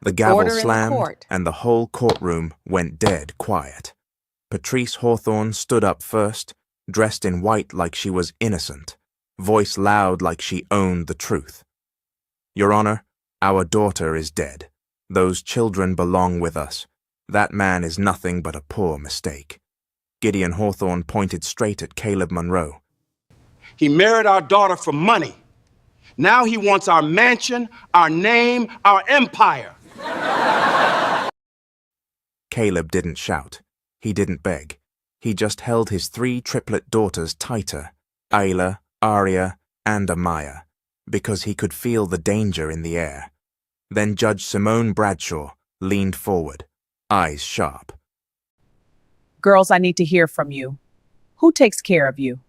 The gavel Order in the slammed, court. and the whole courtroom went dead quiet. Patrice Hawthorne stood up first, dressed in white like she was innocent, voice loud like she owned the truth. "Your Honor, our daughter is dead. Those children belong with us. That man is nothing but a poor mistake." Gideon Hawthorne pointed straight at Caleb Monroe. He married our daughter for money. Now he wants our mansion, our name, our empire. Caleb didn't shout. He didn't beg. He just held his 3 triplet daughters tighter, Ayla, Aria, and Amaya, because he could feel the danger in the air. Then Judge Simone Bradshaw leaned forward, eyes sharp. Girls, I need to hear from you. Who takes care of you?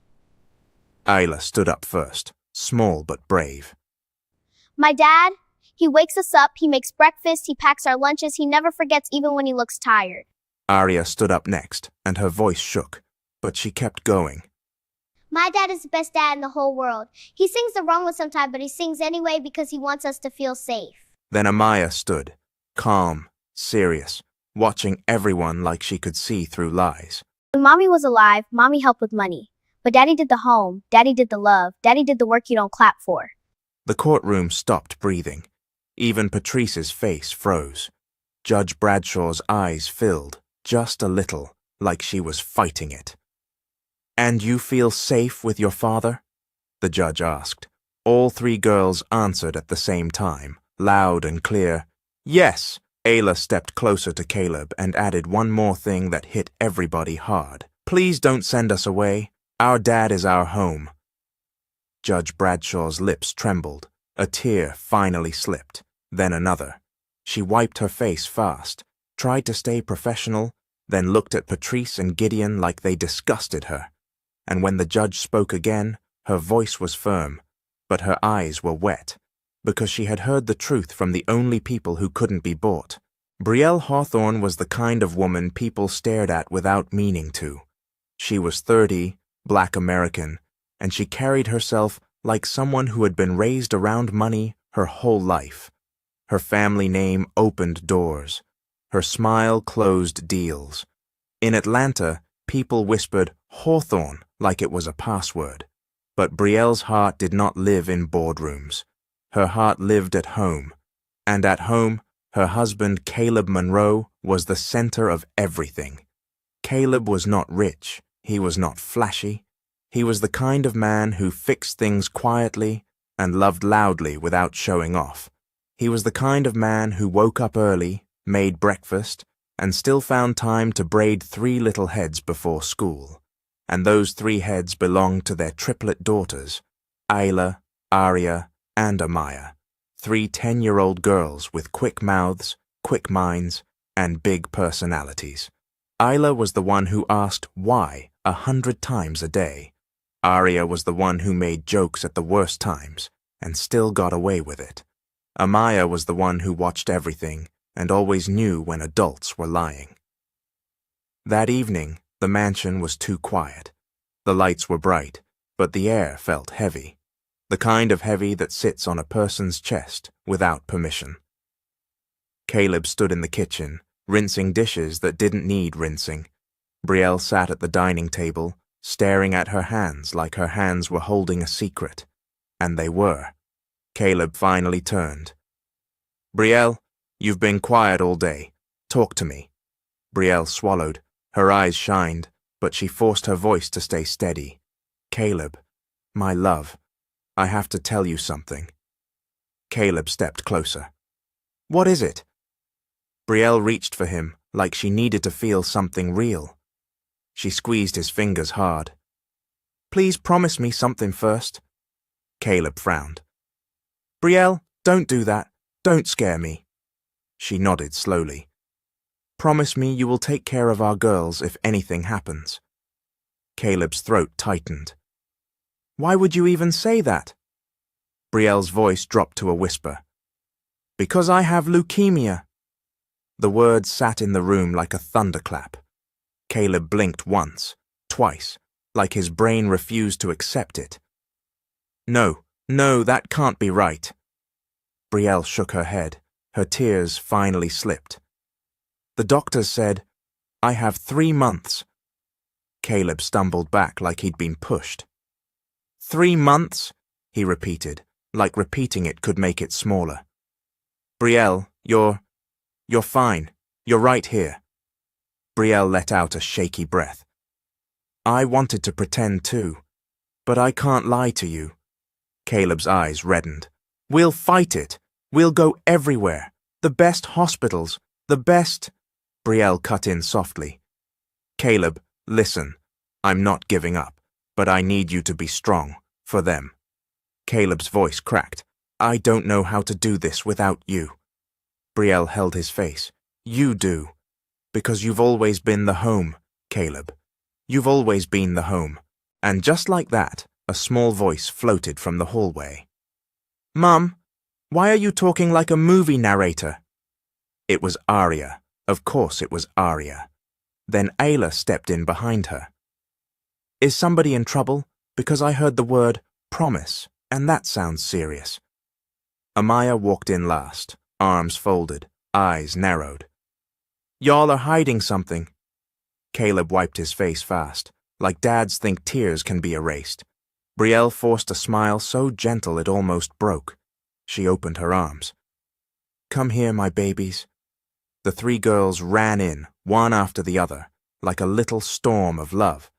Ayla stood up first, small but brave. My dad, he wakes us up, he makes breakfast, he packs our lunches, he never forgets even when he looks tired. Aria stood up next, and her voice shook, but she kept going. My dad is the best dad in the whole world. He sings the wrong one sometimes, but he sings anyway because he wants us to feel safe. Then Amaya stood, calm, serious, watching everyone like she could see through lies. When Mommy was alive, Mommy helped with money. But Daddy did the home, Daddy did the love, Daddy did the work you don't clap for. The courtroom stopped breathing. Even Patrice's face froze. Judge Bradshaw's eyes filled, just a little, like she was fighting it. "And you feel safe with your father?" the judge asked. All 3 girls answered at the same time, loud and clear. "Yes." Ayla stepped closer to Caleb and added one more thing that hit everybody hard. "Please don't send us away. Our dad is our home." Judge Bradshaw's lips trembled. A tear finally slipped, then another. She wiped her face fast, tried to stay professional, then looked at Patrice and Gideon like they disgusted her. And when the judge spoke again, her voice was firm, but her eyes were wet, because she had heard the truth from the only people who couldn't be bought. Brielle Hawthorne was the kind of woman people stared at without meaning to. She was 30, Black American, and she carried herself like someone who had been raised around money her whole life. Her family name opened doors. Her smile closed deals. In Atlanta, people whispered Hawthorne like it was a password. But Brielle's heart did not live in boardrooms. Her heart lived at home. And at home, her husband Caleb Monroe was the center of everything. Caleb was not rich. He was not flashy. He was the kind of man who fixed things quietly and loved loudly without showing off. He was the kind of man who woke up early, made breakfast, and still found time to braid 3 little heads before school. And those 3 heads belonged to their triplet daughters, Ayla, Aria, and Amaya, 3 10-year-old girls with quick mouths, quick minds, and big personalities. Ayla was the one who asked why 100 times a day. Aria was the one who made jokes at the worst times and still got away with it. Amaya was the one who watched everything and always knew when adults were lying. That evening, the mansion was too quiet. The lights were bright, but the air felt heavy. The kind of heavy that sits on a person's chest without permission. Caleb stood in the kitchen, rinsing dishes that didn't need rinsing. Brielle sat at the dining table, staring at her hands like her hands were holding a secret. And they were. Caleb finally turned. "Brielle, you've been quiet all day. Talk to me." Brielle swallowed. Her eyes shined, but she forced her voice to stay steady. "Caleb, my love, I have to tell you something." Caleb stepped closer. "What is it?" Brielle reached for him like she needed to feel something real. She squeezed his fingers hard. "Please promise me something first." Caleb frowned. "Brielle, don't do that. Don't scare me." She nodded slowly. "Promise me you will take care of our girls if anything happens." Caleb's throat tightened. "Why would you even say that?" Brielle's voice dropped to a whisper. "Because I have leukemia." The words sat in the room like a thunderclap. Caleb blinked once, twice, like his brain refused to accept it. No, that can't be right." Brielle shook her head. Her tears finally slipped. The doctors said, "I have 3 months." Caleb stumbled back like he'd been pushed. 3 months? He repeated, like repeating it could make it smaller. Brielle, you're fine. You're right here. Brielle let out a shaky breath. I wanted to pretend too, but I can't lie to you. Caleb's eyes reddened. We'll fight it. We'll go everywhere. The best hospitals. The best... Brielle cut in softly. Caleb, listen. I'm not giving up, but I need you to be strong. For them. Caleb's voice cracked. I don't know how to do this without you. Brielle held his face. You do. Because you've always been the home, Caleb. You've always been the home. And just like that, a small voice floated from the hallway. Mum, why are you talking like a movie narrator? It was Arya. Of course it was Arya. Then Ayla stepped in behind her. Is somebody in trouble? Because I heard the word promise, and that sounds serious. Amaya walked in last, arms folded, eyes narrowed. Y'all are hiding something. Caleb wiped his face fast, like dads think tears can be erased. Brielle forced a smile so gentle it almost broke. She opened her arms. Come here, my babies. The 3 girls ran in, one after the other, like a little storm of love.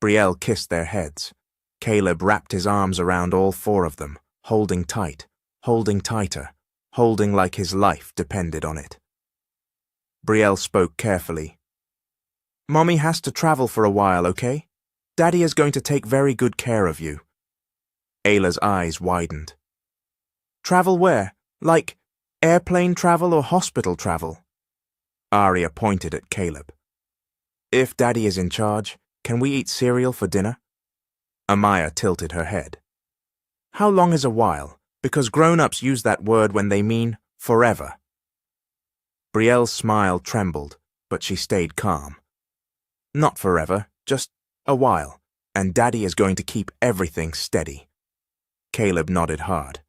Brielle kissed their heads. Caleb wrapped his arms around all 4 of them, holding tight, holding tighter, holding like his life depended on it. Brielle spoke carefully. Mommy has to travel for a while, okay? Daddy is going to take very good care of you. Ayla's eyes widened. Travel where? Like airplane travel or hospital travel? Arya pointed at Caleb. If Daddy is in charge, can we eat cereal for dinner? Amaya tilted her head. How long is a while? Because grown-ups use that word when they mean forever. Brielle's smile trembled, but she stayed calm. Not forever, just a while, and Daddy is going to keep everything steady. Caleb nodded hard.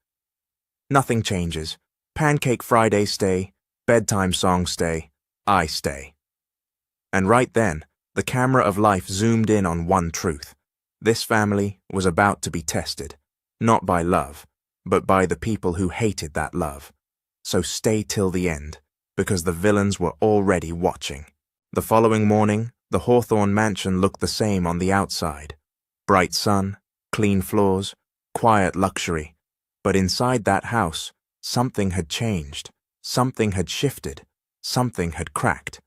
Nothing changes. Pancake Fridays stay, bedtime songs stay, I stay. And right then, the camera of life zoomed in on one truth. This family was about to be tested, not by love, but by the people who hated that love. So stay till the end, because the villains were already watching. The following morning, the Hawthorne mansion looked the same on the outside. Bright sun, clean floors, quiet luxury. But inside that house, something had changed, something had shifted, something had cracked.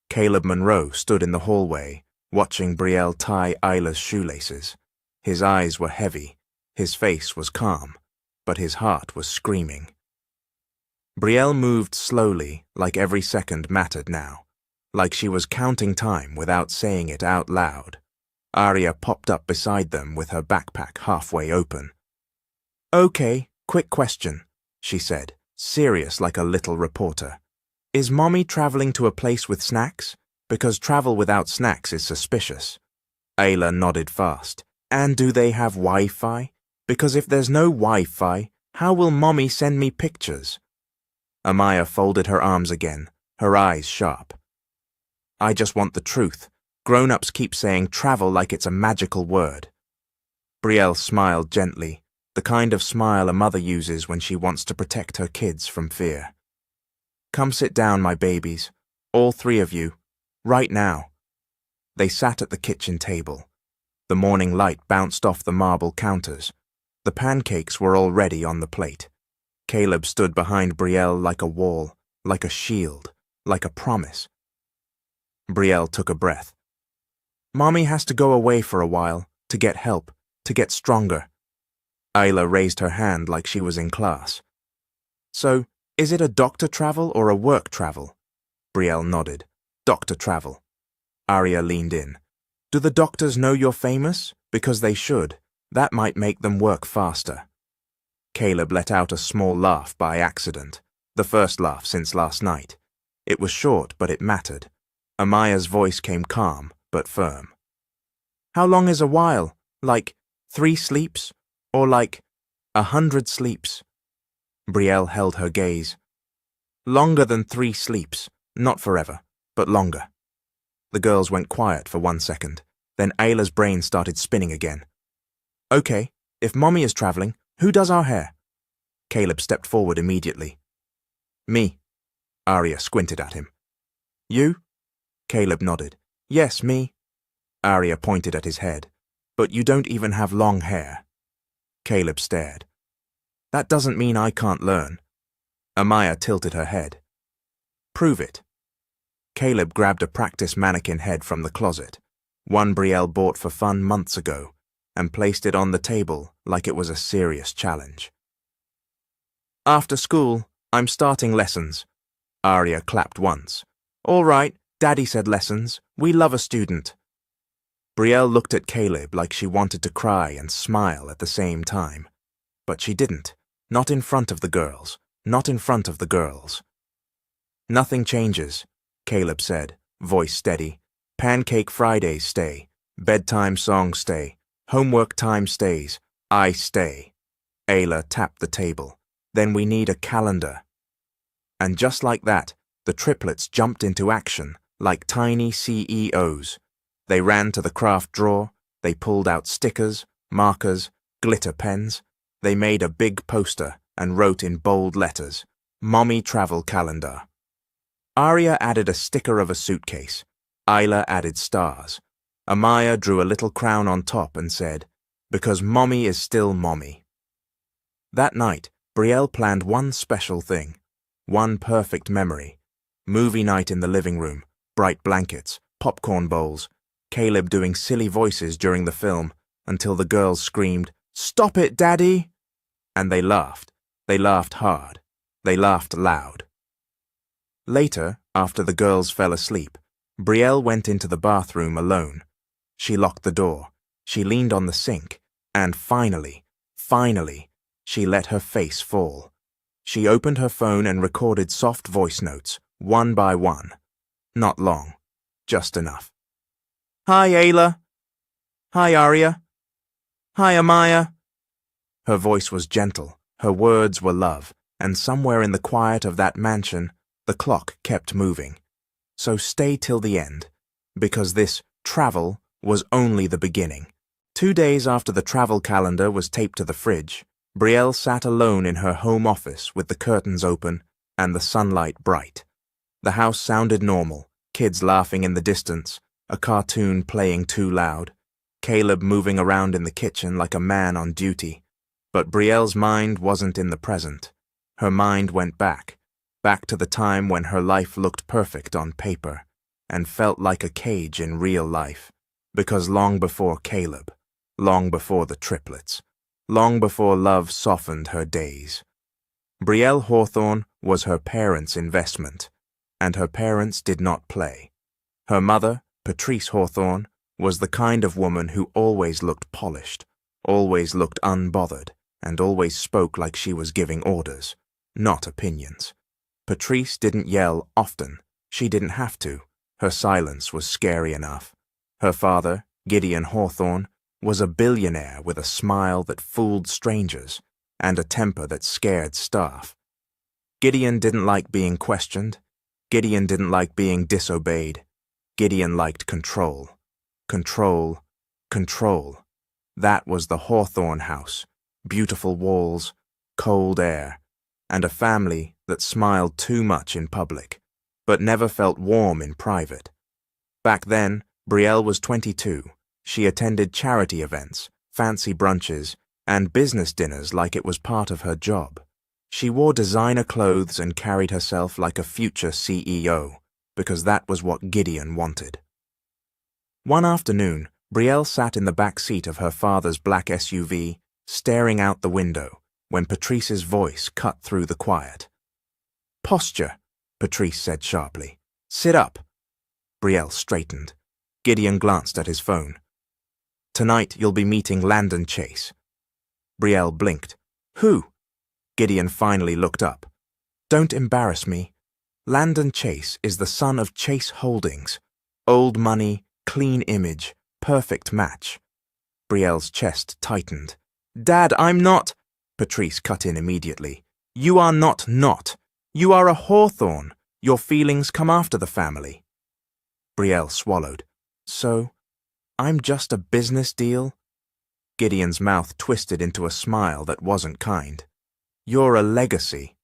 Caleb Monroe stood in the hallway, watching Brielle tie Ayla's shoelaces. His eyes were heavy, his face was calm, but his heart was screaming. Brielle moved slowly, like every second mattered now, like she was counting time without saying it out loud. Arya popped up beside them with her backpack halfway open. Okay, quick question, she said, serious like a little reporter. Is Mommy traveling to a place with snacks? Because travel without snacks is suspicious. Ayla nodded fast. And do they have Wi-Fi? Because if there's no Wi-Fi, how will Mommy send me pictures? Amaya folded her arms again, her eyes sharp. I just want the truth. Grown-ups keep saying travel like it's a magical word. Brielle smiled gently, the kind of smile a mother uses when she wants to protect her kids from fear. Come sit down, my babies, all 3 of you, right now. They sat at the kitchen table. The morning light bounced off the marble counters. The pancakes were already on the plate. Caleb stood behind Brielle like a wall, like a shield, like a promise. Brielle took a breath. Mommy has to go away for a while, to get help, to get stronger. Ayla raised her hand like she was in class. So, is it a doctor travel or a work travel? Brielle nodded. Doctor travel. Arya leaned in. Do the doctors know you're famous? Because they should. That might make them work faster. Caleb let out a small laugh by accident, the first laugh since last night. It was short, but it mattered. Amaya's voice came calm, but firm. How long is a while? Like 3 sleeps? Or like 100 sleeps? Brielle held her gaze. Longer than 3 sleeps. Not forever, but longer. The girls went quiet for 1 second. Then Ayla's brain started spinning again. Okay, if Mommy is traveling, who does our hair? Caleb stepped forward immediately. Me. Arya squinted at him. You? Caleb nodded. Yes, me. Arya pointed at his head. But you don't even have long hair. Caleb stared. That doesn't mean I can't learn. Amaya tilted her head. Prove it. Caleb grabbed a practice mannequin head from the closet, one Brielle bought for fun months ago, and placed it on the table like it was a serious challenge. After school, I'm starting lessons. Arya clapped once. All right, Daddy said lessons. We love a student. Brielle looked at Caleb like she wanted to cry and smile at the same time. But she didn't. Not in front of the girls. Not in front of the girls. Nothing changes, Caleb said, voice steady. Pancake Fridays stay. Bedtime songs stay. Homework time stays. I stay. Ayla tapped the table. Then we need a calendar. And just like that, the triplets jumped into action like tiny CEOs. They ran to the craft drawer. They pulled out stickers, markers, glitter pens. They made a big poster and wrote in bold letters, Mommy Travel Calendar. Arya added a sticker of a suitcase. Ayla added stars. Amaya drew a little crown on top and said, Because Mommy is still Mommy. That night, Brielle planned one special thing, one perfect memory. Movie night in the living room, bright blankets, popcorn bowls, Caleb doing silly voices during the film until the girls screamed, Stop it, Daddy! And they laughed. They laughed hard. They laughed loud. Later, after the girls fell asleep, Brielle went into the bathroom alone. She locked the door. She leaned on the sink. And finally, she let her face fall. She opened her phone and recorded soft voice notes, one by one. Not long. Just enough. Hi, Ayla. Hi, Arya. Hi, Amaya. Her voice was gentle. Her words were love. And somewhere in the quiet of that mansion, the clock kept moving. So stay till the end, because this travel was only the beginning. 2 days after the travel calendar was taped to the fridge, Brielle sat alone in her home office with the curtains open and the sunlight bright. The house sounded normal, kids laughing in the distance, a cartoon playing too loud, Caleb moving around in the kitchen like a man on duty. But Brielle's mind wasn't in the present. Her mind went back to the time when her life looked perfect on paper and felt like a cage in real life, because long before Caleb, long before the triplets, long before love softened her days, Brielle Hawthorne was her parents' investment, and her parents did not play. Her mother, Patrice Hawthorne, was the kind of woman who always looked polished, always looked unbothered, and always spoke like she was giving orders, not opinions. Patrice didn't yell often. She didn't have to. Her silence was scary enough. Her father, Gideon Hawthorne, was a billionaire with a smile that fooled strangers and a temper that scared staff. Gideon didn't like being questioned. Gideon didn't like being disobeyed. Gideon liked control. Control. Control. That was the Hawthorne house. Beautiful walls, cold air, and a family that smiled too much in public, but never felt warm in private. Back then, Brielle was 22. She attended charity events, fancy brunches, and business dinners like it was part of her job. She wore designer clothes and carried herself like a future CEO, because that was what Gideon wanted. One afternoon, Brielle sat in the back seat of her father's black SUV, staring out the window, when Patrice's voice cut through the quiet. Posture, Patrice said sharply. Sit up. Brielle straightened. Gideon glanced at his phone. Tonight you'll be meeting Landon Chase. Brielle blinked. Who? Gideon finally looked up. Don't embarrass me. Landon Chase is the son of Chase Holdings. Old money, clean image, perfect match. Brielle's chest tightened. Dad, I'm not... Patrice cut in immediately. You are not. You are a hawthorn. Your feelings come after the family. Brielle swallowed. So, I'm just a business deal? Gideon's mouth twisted into a smile that wasn't kind. You're a legacy.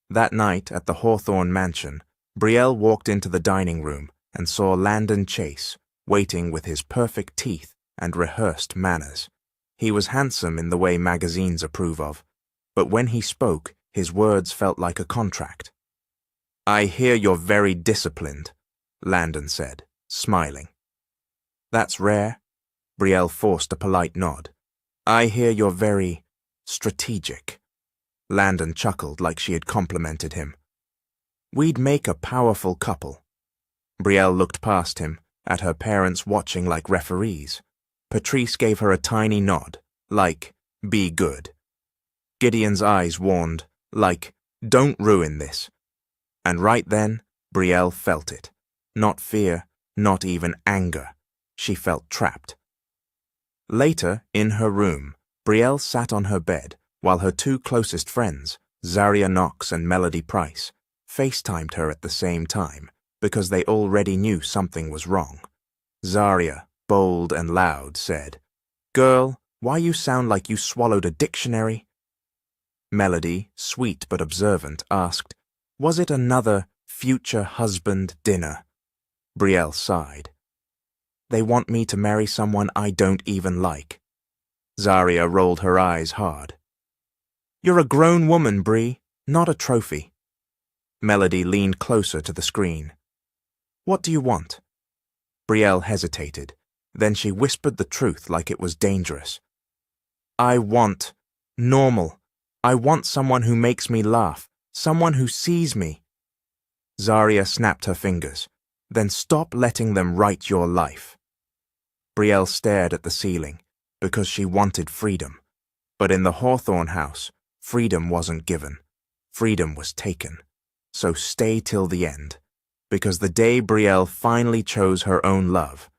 That night at the Hawthorne mansion, Brielle walked into the dining room and saw Landon Chase, waiting with his perfect teeth and rehearsed manners. He was handsome in the way magazines approve of, but when he spoke, his words felt like a contract. I hear you're very disciplined, Landon said, smiling. That's rare. Brielle forced a polite nod. I hear you're very strategic. Landon chuckled like she had complimented him. We'd make a powerful couple. Brielle looked past him, at her parents watching like referees. Patrice gave her a tiny nod, like, be good. Gideon's eyes warned, like, don't ruin this. And right then, Brielle felt it. Not fear, not even anger. She felt trapped. Later, in her room, Brielle sat on her bed while her two closest friends, Zaria Knox and Melody Price, FaceTimed her at the same time because they already knew something was wrong. Zaria, bold and loud, said, Girl, why you sound like you swallowed a dictionary? Melody, sweet but observant, asked, Was it another future husband dinner? Brielle sighed. They want me to marry someone I don't even like. Zaria rolled her eyes hard. You're a grown woman, Brie, not a trophy. Melody leaned closer to the screen. What do you want? Brielle hesitated. Then she whispered the truth like it was dangerous. I want normal. I want someone who makes me laugh, someone who sees me. Zaria snapped her fingers. Then stop letting them write your life. Brielle stared at the ceiling, because she wanted freedom. But in the Hawthorne house, freedom wasn't given. Freedom was taken. So stay till the end, because the day Brielle finally chose her own love,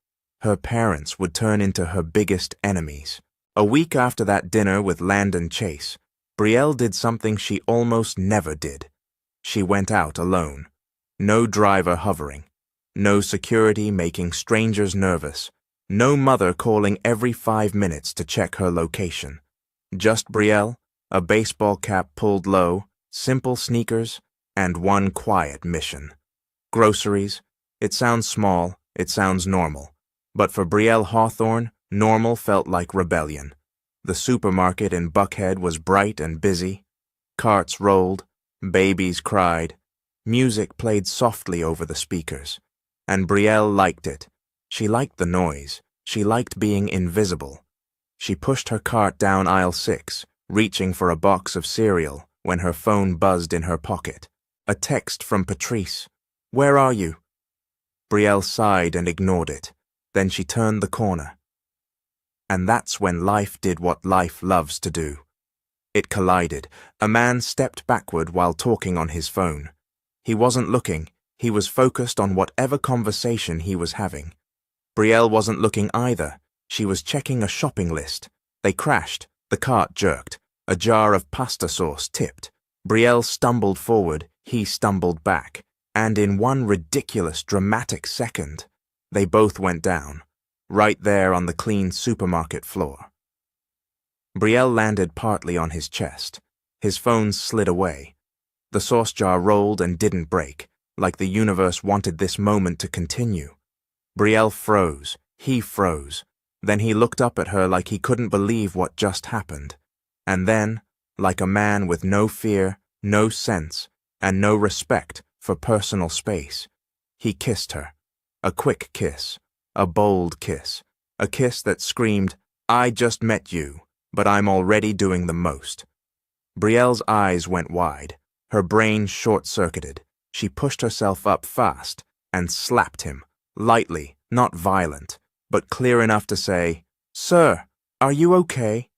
her parents would turn into her biggest enemies. A week after that dinner with Landon Chase, Brielle did something she almost never did. She went out alone. No driver hovering. No security making strangers nervous. No mother calling every 5 minutes to check her location. Just Brielle, a baseball cap pulled low, simple sneakers, and one quiet mission. Groceries. It sounds small, it sounds normal. But for Brielle Hawthorne, normal felt like rebellion. The supermarket in Buckhead was bright and busy. Carts rolled, babies cried. Music played softly over the speakers. And Brielle liked it. She liked the noise. She liked being invisible. She pushed her cart down aisle 6, reaching for a box of cereal when her phone buzzed in her pocket. A text from Patrice. Where are you? Brielle sighed and ignored it. Then she turned the corner. And that's when life did what life loves to do. It collided. A man stepped backward while talking on his phone. He wasn't looking. He was focused on whatever conversation he was having. Brielle wasn't looking either. She was checking a shopping list. They crashed. The cart jerked. A jar of pasta sauce tipped. Brielle stumbled forward. He stumbled back. And in one ridiculous, dramatic second, they both went down, right there on the clean supermarket floor. Brielle landed partly on his chest. His phone slid away. The sauce jar rolled and didn't break, like the universe wanted this moment to continue. Brielle froze. He froze. Then he looked up at her like he couldn't believe what just happened. And then, like a man with no fear, no sense, and no respect for personal space, he kissed her. A quick kiss. A bold kiss. A kiss that screamed, I just met you, but I'm already doing the most. Brielle's eyes went wide. Her brain short-circuited. She pushed herself up fast and slapped him, lightly, not violent, but clear enough to say, Sir, are you okay?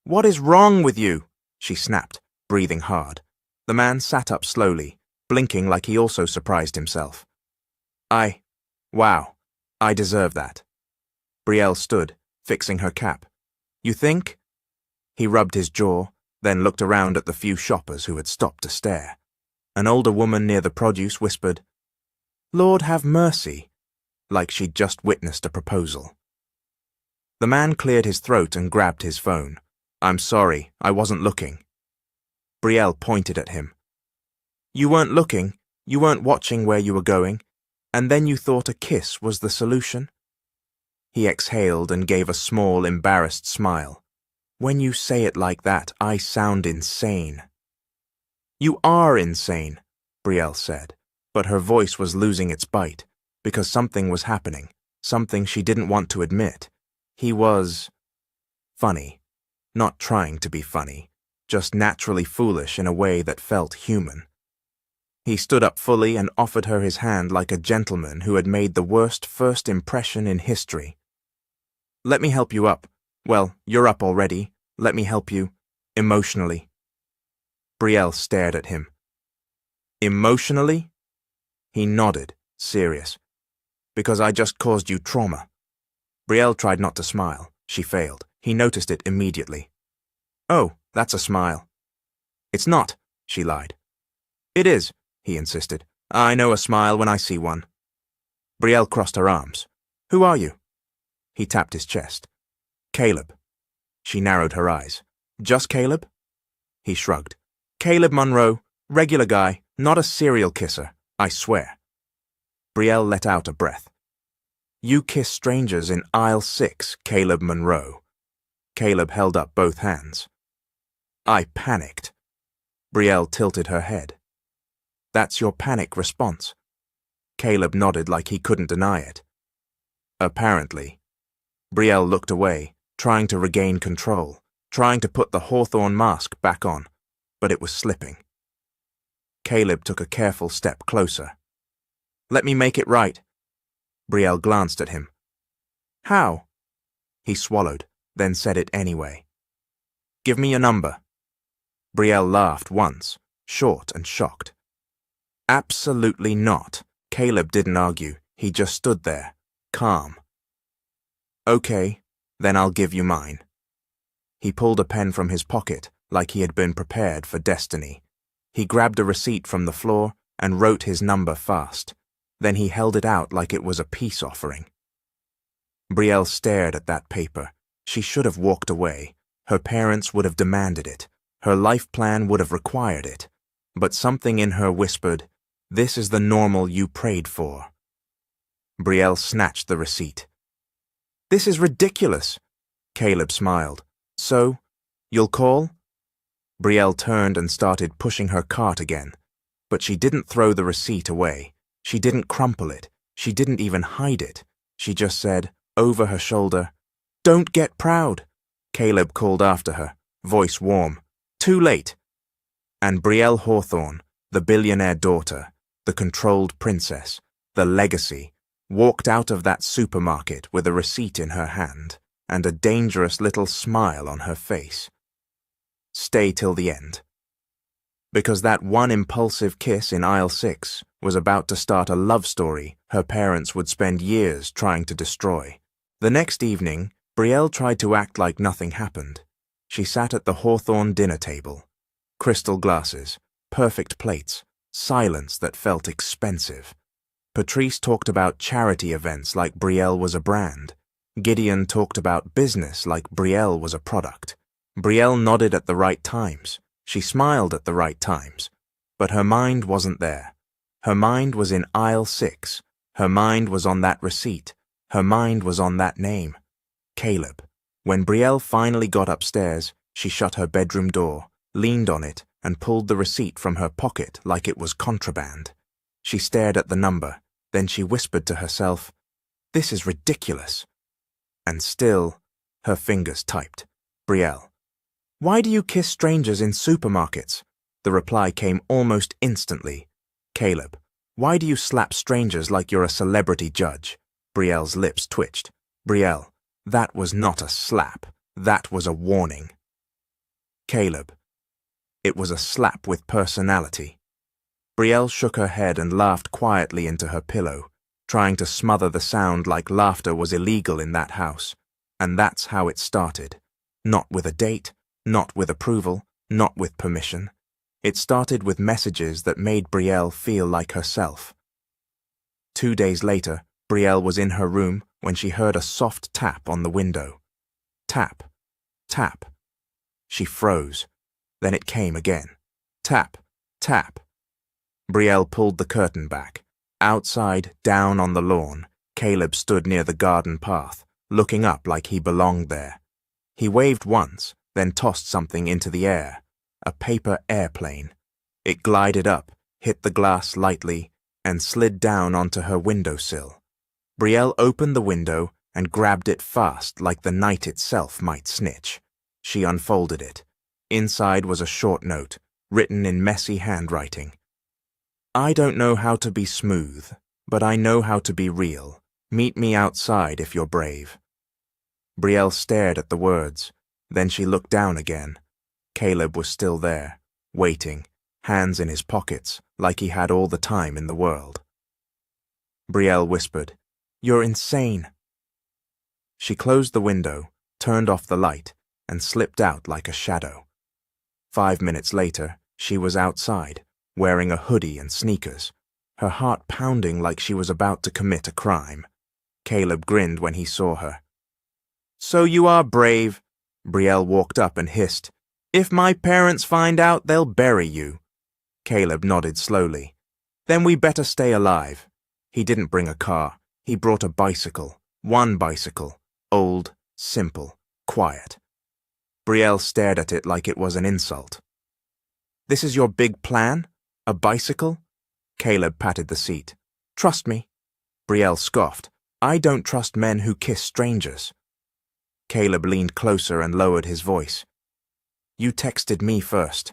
What is wrong with you? She snapped, breathing hard. The man sat up slowly, blinking like he also surprised himself. Wow, I deserve that. Brielle stood, fixing her cap. You think? He rubbed his jaw, then looked around at the few shoppers who had stopped to stare. An older woman near the produce whispered, "Lord have mercy," like she'd just witnessed a proposal. The man cleared his throat and grabbed his phone. "I'm sorry, I wasn't looking." Brielle pointed at him. "You weren't looking, you weren't watching where you were going, and then you thought a kiss was the solution?" He exhaled and gave a small, embarrassed smile. "When you say it like that, I sound insane." "You are insane," Brielle said, but her voice was losing its bite, because something was happening, something she didn't want to admit. He was funny, not trying to be funny, just naturally foolish in a way that felt human. He stood up fully and offered her his hand like a gentleman who had made the worst first impression in history. "Let me help you up. Well, you're up already. Let me help you. Emotionally." Brielle stared at him. "Emotionally?" He nodded, serious. "Because I just caused you trauma." Brielle tried not to smile. She failed. He noticed it immediately. "Oh, that's a smile." "It's not," she lied. "It is," he insisted. "I know a smile when I see one." Brielle crossed her arms. "Who are you?" He tapped his chest. "Caleb." She narrowed her eyes. "Just Caleb?" He shrugged. "Caleb Monroe, regular guy, not a serial kisser, I swear." Brielle let out a breath. "You kiss strangers in aisle 6, Caleb Monroe." Caleb held up both hands. I panicked. Brielle tilted her head. "That's your panic response." Caleb nodded like he couldn't deny it. "Apparently." Brielle looked away, trying to regain control, trying to put the hawthorn mask back on, but it was slipping. Caleb took a careful step closer. "Let me make it right." Brielle glanced at him. "How?" He swallowed, then said it anyway. "Give me your number." Brielle laughed once, short and shocked. "Absolutely not." Caleb didn't argue. He just stood there, calm. "Okay, then I'll give you mine." He pulled a pen from his pocket like he had been prepared for destiny. He grabbed a receipt from the floor and wrote his number fast. Then he held it out like it was a peace offering. Brielle stared at that paper. She should have walked away. Her parents would have demanded it. Her life plan would have required it. But something in her whispered, "This is the normal you prayed for." Brielle snatched the receipt. "This is ridiculous." Caleb smiled. "So, you'll call?" Brielle turned and started pushing her cart again. But she didn't throw the receipt away. She didn't crumple it. She didn't even hide it. She just said, over her shoulder, "Don't get proud." Caleb called after her, voice warm. "Too late." And Brielle Hawthorne, the billionaire daughter, the controlled princess, the legacy, walked out of that supermarket with a receipt in her hand and a dangerous little smile on her face. Stay till the end. Because that one impulsive kiss in aisle 6 was about to start a love story her parents would spend years trying to destroy. The next evening, Brielle tried to act like nothing happened. She sat at the Hawthorne dinner table. Crystal glasses, perfect plates, silence that felt expensive. Patrice talked about charity events like Brielle was a brand. Gideon talked about business like Brielle was a product. Brielle nodded at the right times. She smiled at the right times. But her mind wasn't there. Her mind was in aisle 6. Her mind was on that receipt. Her mind was on that name. Caleb. When Brielle finally got upstairs, she shut her bedroom door, leaned on it, and pulled the receipt from her pocket like it was contraband. She stared at the number, then she whispered to herself, "This is ridiculous." And still, her fingers typed, "Brielle. Why do you kiss strangers in supermarkets?" The reply came almost instantly. "Caleb. Why do you slap strangers like you're a celebrity judge?" Brielle's lips twitched. "Brielle, that was not a slap. That was a warning." "Caleb." It was a slap with personality. Brielle shook her head and laughed quietly into her pillow, trying to smother the sound like laughter was illegal in that house. And that's how it started. Not with a date, not with approval, not with permission. It started with messages that made Brielle feel like herself. 2 days later, Brielle was in her room when she heard a soft tap on the window. Tap, tap. She froze. Then it came again. Tap, tap. Brielle pulled the curtain back. Outside, down on the lawn, Caleb stood near the garden path, looking up like he belonged there. He waved once, then tossed something into the air. A paper airplane. It glided up, hit the glass lightly, and slid down onto her windowsill. Brielle opened the window and grabbed it fast like the night itself might snitch. She unfolded it. Inside was a short note, written in messy handwriting. I don't know how to be smooth, but I know how to be real. Meet me outside if you're brave. Brielle stared at the words. Then she looked down again. Caleb was still there, waiting, hands in his pockets, like he had all the time in the world. Brielle whispered, You're insane. She closed the window, turned off the light, and slipped out like a shadow. 5 minutes later, she was outside, wearing a hoodie and sneakers, her heart pounding like she was about to commit a crime. Caleb grinned when he saw her. So you are brave. Brielle walked up and hissed, If my parents find out, they'll bury you. Caleb nodded slowly. Then we better stay alive. He didn't bring a car. He brought a bicycle. One bicycle. Old, simple, quiet. Brielle stared at it like it was an insult. This is your big plan? A bicycle? Caleb patted the seat. Trust me. Brielle scoffed. I don't trust men who kiss strangers. Caleb leaned closer and lowered his voice. You texted me first.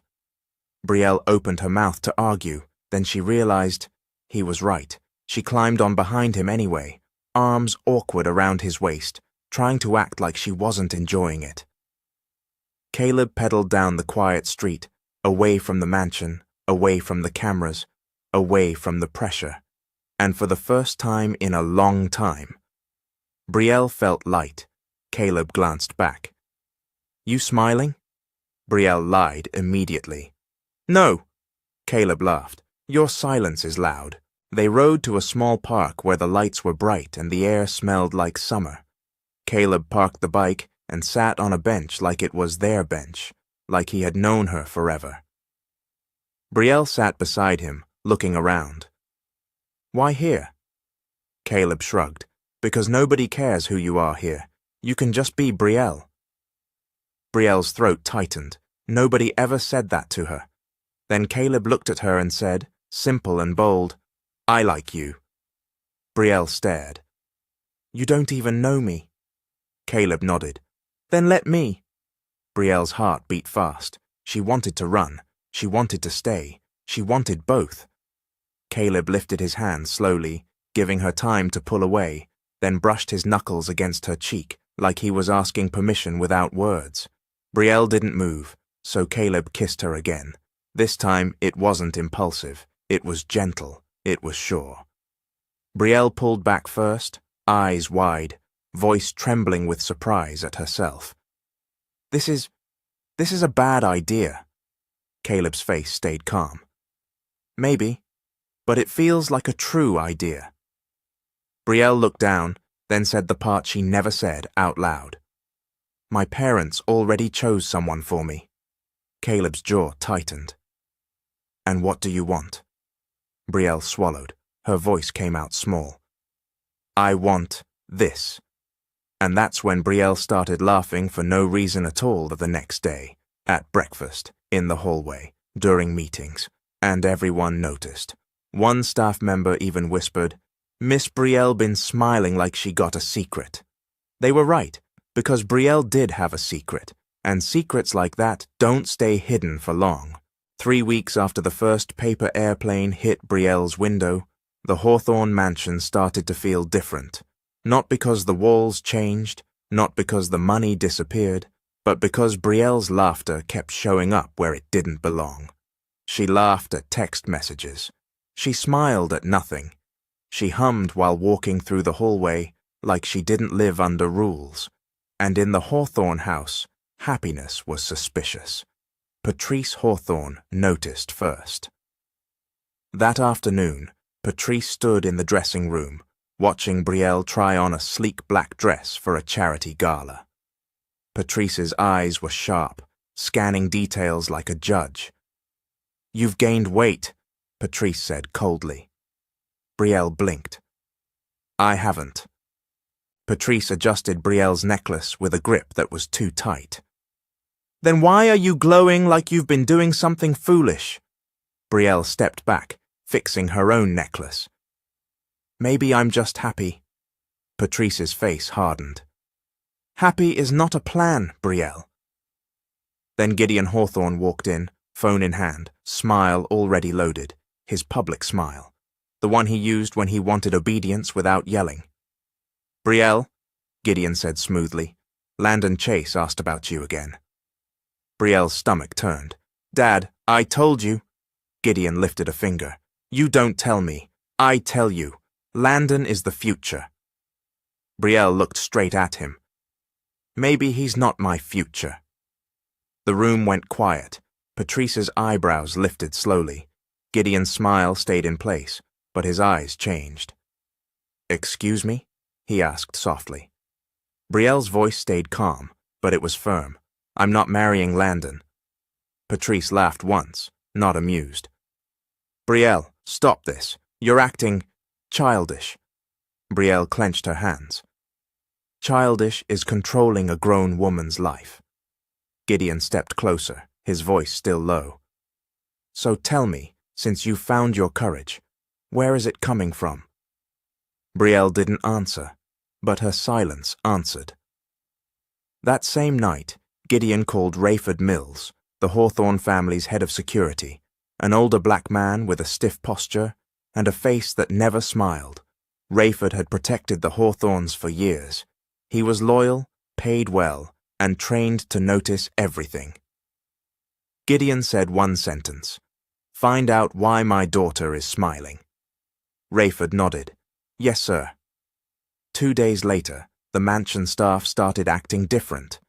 Brielle opened her mouth to argue, then she realized he was right. She climbed on behind him anyway, arms awkward around his waist, trying to act like she wasn't enjoying it. Caleb pedaled down the quiet street, away from the mansion, away from the cameras, away from the pressure, and for the first time in a long time. Brielle felt light. Caleb glanced back. You smiling? Brielle lied immediately. No. Caleb laughed. Your silence is loud. They rode to a small park where the lights were bright and the air smelled like summer. Caleb parked the bike and sat on a bench like it was their bench, like he had known her forever. Brielle sat beside him, looking around. Why here? Caleb shrugged. Because nobody cares who you are here. You can just be Brielle. Brielle's throat tightened. Nobody ever said that to her. Then Caleb looked at her and said, simple and bold, I like you. Brielle stared. You don't even know me. Caleb nodded. Then let me. Brielle's heart beat fast. She wanted to run. She wanted to stay. She wanted both. Caleb lifted his hand slowly, giving her time to pull away, then brushed his knuckles against her cheek, like he was asking permission without words. Brielle didn't move, so Caleb kissed her again. This time it wasn't impulsive. It was gentle. It was sure. Brielle pulled back first, eyes wide, voice trembling with surprise at herself. This is a bad idea. Caleb's face stayed calm. Maybe, but it feels like a true idea. Brielle looked down, then said the part she never said out loud. My parents already chose someone for me. Caleb's jaw tightened. And what do you want? Brielle swallowed. Her voice came out small. I want this. And that's when Brielle started laughing for no reason at all the next day, at breakfast, in the hallway, during meetings, and everyone noticed. One staff member even whispered, Miss Brielle been smiling like she got a secret. They were right, because Brielle did have a secret, and secrets like that don't stay hidden for long. 3 weeks after the first paper airplane hit Brielle's window, the Hawthorne mansion started to feel different. Not because the walls changed, not because the money disappeared, but because Brielle's laughter kept showing up where it didn't belong. She laughed at text messages. She smiled at nothing. She hummed while walking through the hallway like she didn't live under rules. And in the Hawthorne house, happiness was suspicious. Patrice Hawthorne noticed first. That afternoon, Patrice stood in the dressing room, watching Brielle try on a sleek black dress for a charity gala. Patrice's eyes were sharp, scanning details like a judge. "You've gained weight," Patrice said coldly. Brielle blinked. "I haven't." Patrice adjusted Brielle's necklace with a grip that was too tight. "Then why are you glowing like you've been doing something foolish?" Brielle stepped back, fixing her own necklace. "Maybe I'm just happy." Patrice's face hardened. "Happy is not a plan, Brielle." Then Gideon Hawthorne walked in, phone in hand, smile already loaded, his public smile, the one he used when he wanted obedience without yelling. "Brielle," Gideon said smoothly, "Landon Chase asked about you again." Brielle's stomach turned. "Dad, I told you." Gideon lifted a finger. "You don't tell me. I tell you. Landon is the future." Brielle looked straight at him. "Maybe he's not my future." The room went quiet. Patrice's eyebrows lifted slowly. Gideon's smile stayed in place, but his eyes changed. "Excuse me?" he asked softly. Brielle's voice stayed calm, but it was firm. "I'm not marrying Landon." Patrice laughed once, not amused. "Brielle, stop this. You're acting childish." Brielle clenched her hands. "Childish is controlling a grown woman's life." Gideon stepped closer, his voice still low. "So tell me, since you've found your courage, where is it coming from?" Brielle didn't answer, but her silence answered. That same night, Gideon called Rayford Mills, the Hawthorne family's head of security, an older black man with a stiff posture and a face that never smiled. Rayford had protected the Hawthornes for years. He was loyal, paid well, and trained to notice everything. Gideon said one sentence, "Find out why my daughter is smiling." Rayford nodded. "Yes, sir." 2 days later, the mansion staff started acting different.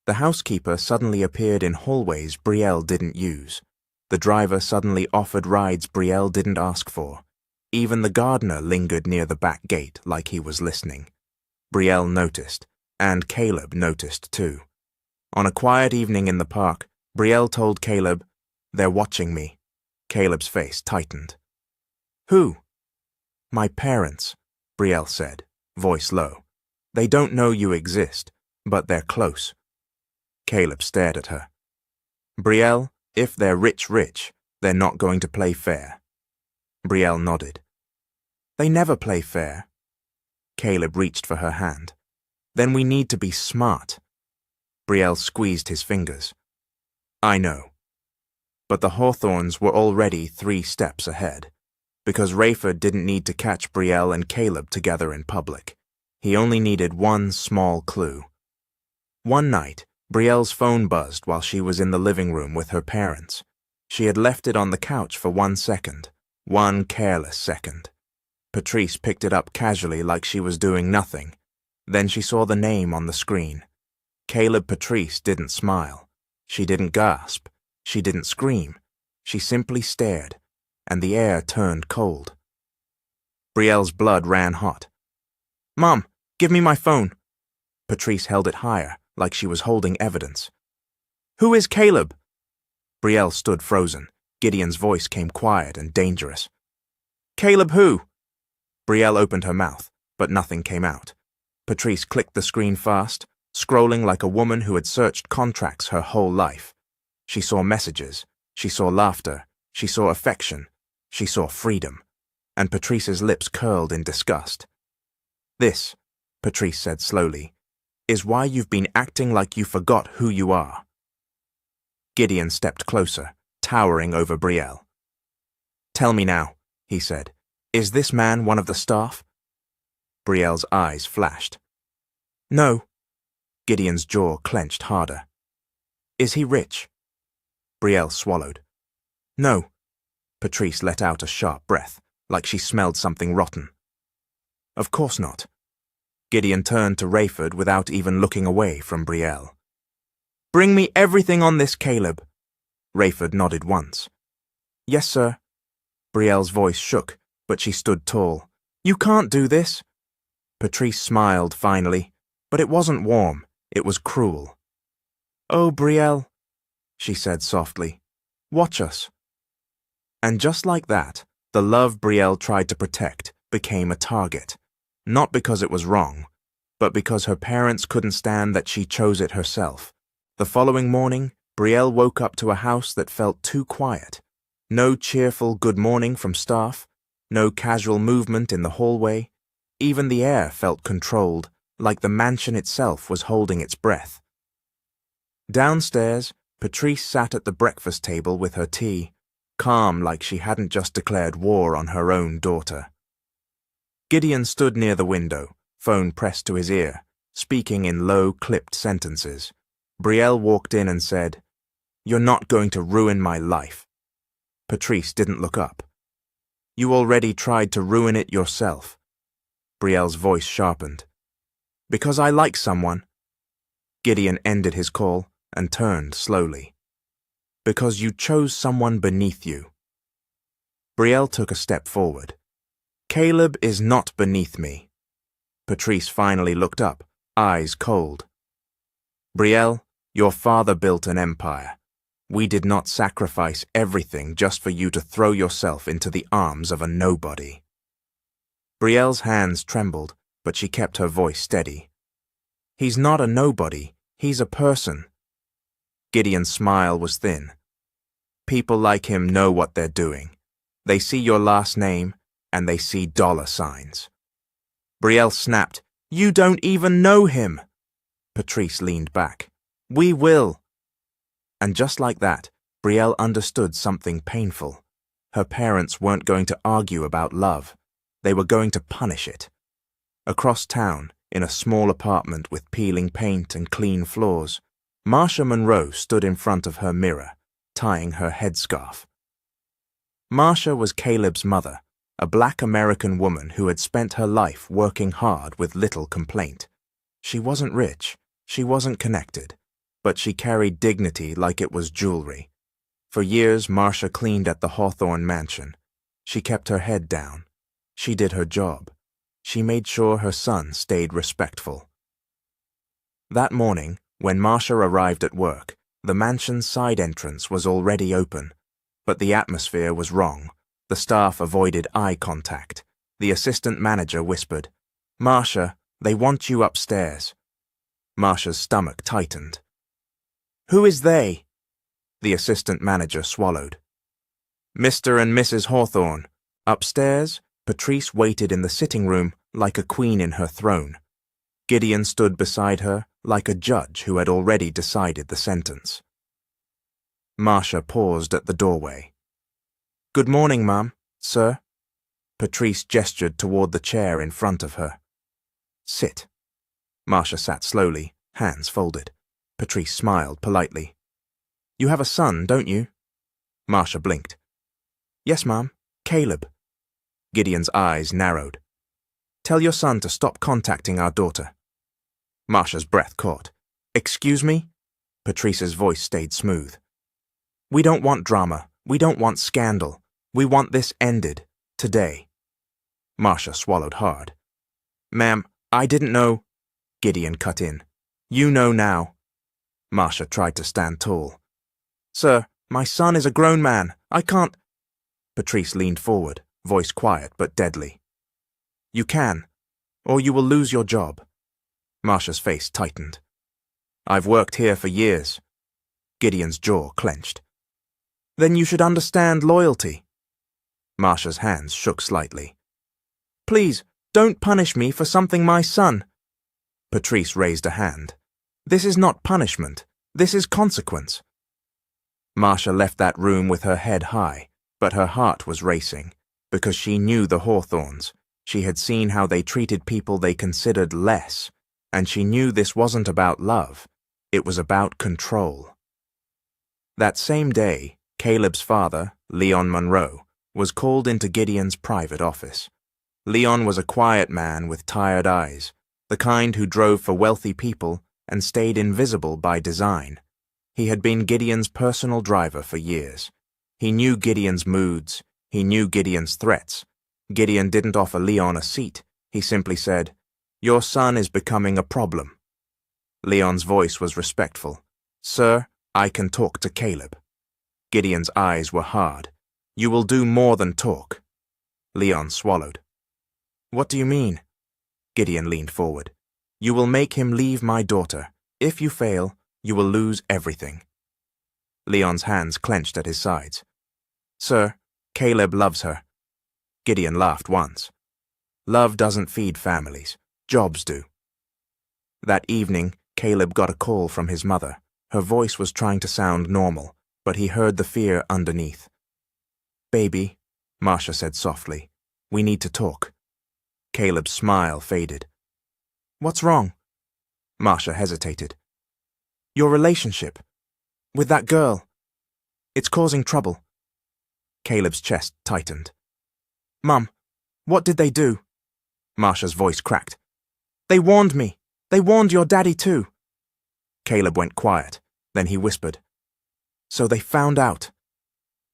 The housekeeper suddenly appeared in hallways Brielle didn't use. The driver suddenly offered rides Brielle didn't ask for. Even the gardener lingered near the back gate like he was listening. Brielle noticed, and Caleb noticed too. On a quiet evening in the park, Brielle told Caleb, "They're watching me." Caleb's face tightened. "Who?" "My parents," Brielle said, voice low. "They don't know you exist, but they're close." Caleb stared at her. "Brielle, if they're rich, they're not going to play fair." Brielle nodded. "They never play fair." Caleb reached for her hand. "Then we need to be smart." Brielle squeezed his fingers. "I know." But the Hawthornes were already 3 steps ahead, because Rayford didn't need to catch Brielle and Caleb together in public. He only needed one small clue. One night, Brielle's phone buzzed while she was in the living room with her parents. She had left it on the couch for 1 second, one careless second. Patrice picked it up casually like she was doing nothing. Then she saw the name on the screen. Caleb Patrice didn't smile. She didn't gasp. She didn't scream. She simply stared, and the air turned cold. Brielle's blood ran hot. "Mom, give me my phone." Patrice held it higher, like she was holding evidence. "Who is Caleb?" Brielle stood frozen. Gideon's voice came quiet and dangerous. "Caleb who?" Brielle opened her mouth, but nothing came out. Patrice clicked the screen fast, scrolling like a woman who had searched contracts her whole life. She saw messages, she saw laughter, she saw affection, she saw freedom, and Patrice's lips curled in disgust. "This," Patrice said slowly, "is why you've been acting like you forgot who you are." Gideon stepped closer, towering over Brielle. "Tell me now," he said, "is this man one of the staff?" Brielle's eyes flashed. "No." Gideon's jaw clenched harder. "Is he rich?" Brielle swallowed. "No." Patrice let out a sharp breath, like she smelled something rotten. "Of course not." Gideon turned to Rayford without even looking away from Brielle. "Bring me everything on this Caleb." Rayford nodded once. Yes, sir. Brielle's voice shook, but she stood tall. You can't do this. Patrice smiled finally, but it wasn't warm, it was cruel. Oh, Brielle, she said softly, watch us. And just like that, the love Brielle tried to protect became a target, not because it was wrong, but because her parents couldn't stand that she chose it herself. The following morning, Brielle woke up to a house that felt too quiet. No cheerful good morning from staff, no casual movement in the hallway. Even the air felt controlled, like the mansion itself was holding its breath. Downstairs, Patrice sat at the breakfast table with her tea, calm like she hadn't just declared war on her own daughter. Gideon stood near the window, phone pressed to his ear, speaking in low, clipped sentences. Brielle walked in and said, You're not going to ruin my life. Patrice didn't look up. You already tried to ruin it yourself. Brielle's voice sharpened. Because I like someone. Gideon ended his call and turned slowly. Because you chose someone beneath you. Brielle took a step forward. Caleb is not beneath me. Patrice finally looked up, eyes cold. Brielle, your father built an empire. We did not sacrifice everything just for you to throw yourself into the arms of a nobody. Brielle's hands trembled, but she kept her voice steady. He's not a nobody, he's a person. Gideon's smile was thin. People like him know what they're doing. They see your last name, and they see dollar signs. Brielle snapped, You don't even know him. Patrice leaned back. We will. And just like that, Brielle understood something painful. Her parents weren't going to argue about love. They were going to punish it. Across town, in a small apartment with peeling paint and clean floors, Marcia Monroe stood in front of her mirror, tying her headscarf. Marcia was Caleb's mother, a black American woman who had spent her life working hard with little complaint. She wasn't rich, she wasn't connected, but she carried dignity like it was jewelry. For years, Marcia cleaned at the Hawthorne mansion. She kept her head down. She did her job. She made sure her son stayed respectful. That morning, when Marcia arrived at work, the mansion's side entrance was already open, but the atmosphere was wrong. The staff avoided eye contact. The assistant manager whispered, Marcia, they want you upstairs. Marcia's stomach tightened. Who is they? The assistant manager swallowed. Mr. and Mrs. Hawthorne. Upstairs, Patrice waited in the sitting room like a queen in her throne. Gideon stood beside her like a judge who had already decided the sentence. Marcia paused at the doorway. Good morning, ma'am, sir. Patrice gestured toward the chair in front of her. Sit. Marcia sat slowly, hands folded. Patrice smiled politely. You have a son, don't you? Marcia blinked. Yes, ma'am. Caleb. Gideon's eyes narrowed. Tell your son to stop contacting our daughter. Marcia's breath caught. Excuse me? Patrice's voice stayed smooth. We don't want drama. We don't want scandal. We want this ended. Today. Marcia swallowed hard. Ma'am, I didn't know. Gideon cut in. You know now. Marcia tried to stand tall. Sir, my son is a grown man. I can't. Patrice leaned forward, voice quiet but deadly. You can, or you will lose your job. Marcia's face tightened. I've worked here for years. Gideon's jaw clenched. Then you should understand loyalty. Marcia's hands shook slightly. Please, don't punish me for something my son. Patrice raised a hand. This is not punishment. This is consequence. Marcia left that room with her head high, but her heart was racing, because she knew the Hawthorns. She had seen how they treated people they considered less, and she knew this wasn't about love. It was about control. That same day, Caleb's father, Leon Monroe, was called into Gideon's private office. Leon was a quiet man with tired eyes, the kind who drove for wealthy people and stayed invisible by design. He had been Gideon's personal driver for years. He knew Gideon's moods. He knew Gideon's threats. Gideon didn't offer Leon a seat. He simply said, "Your son is becoming a problem." Leon's voice was respectful. "Sir, I can talk to Caleb." Gideon's eyes were hard. "You will do more than talk." Leon swallowed. "What do you mean?" Gideon leaned forward. "You will make him leave my daughter. If you fail, you will lose everything." Leon's hands clenched at his sides. "Sir, Caleb loves her." Gideon laughed once. "Love doesn't feed families. Jobs do." That evening, Caleb got a call from his mother. Her voice was trying to sound normal, but he heard the fear underneath. "Baby," Marcia said softly, "we need to talk." Caleb's smile faded. "What's wrong?" Marcia hesitated. "Your relationship. With that girl. It's causing trouble." Caleb's chest tightened. "Mum, what did they do?" Marcia's voice cracked. "They warned me. They warned your daddy too." Caleb went quiet. Then he whispered, "So they found out."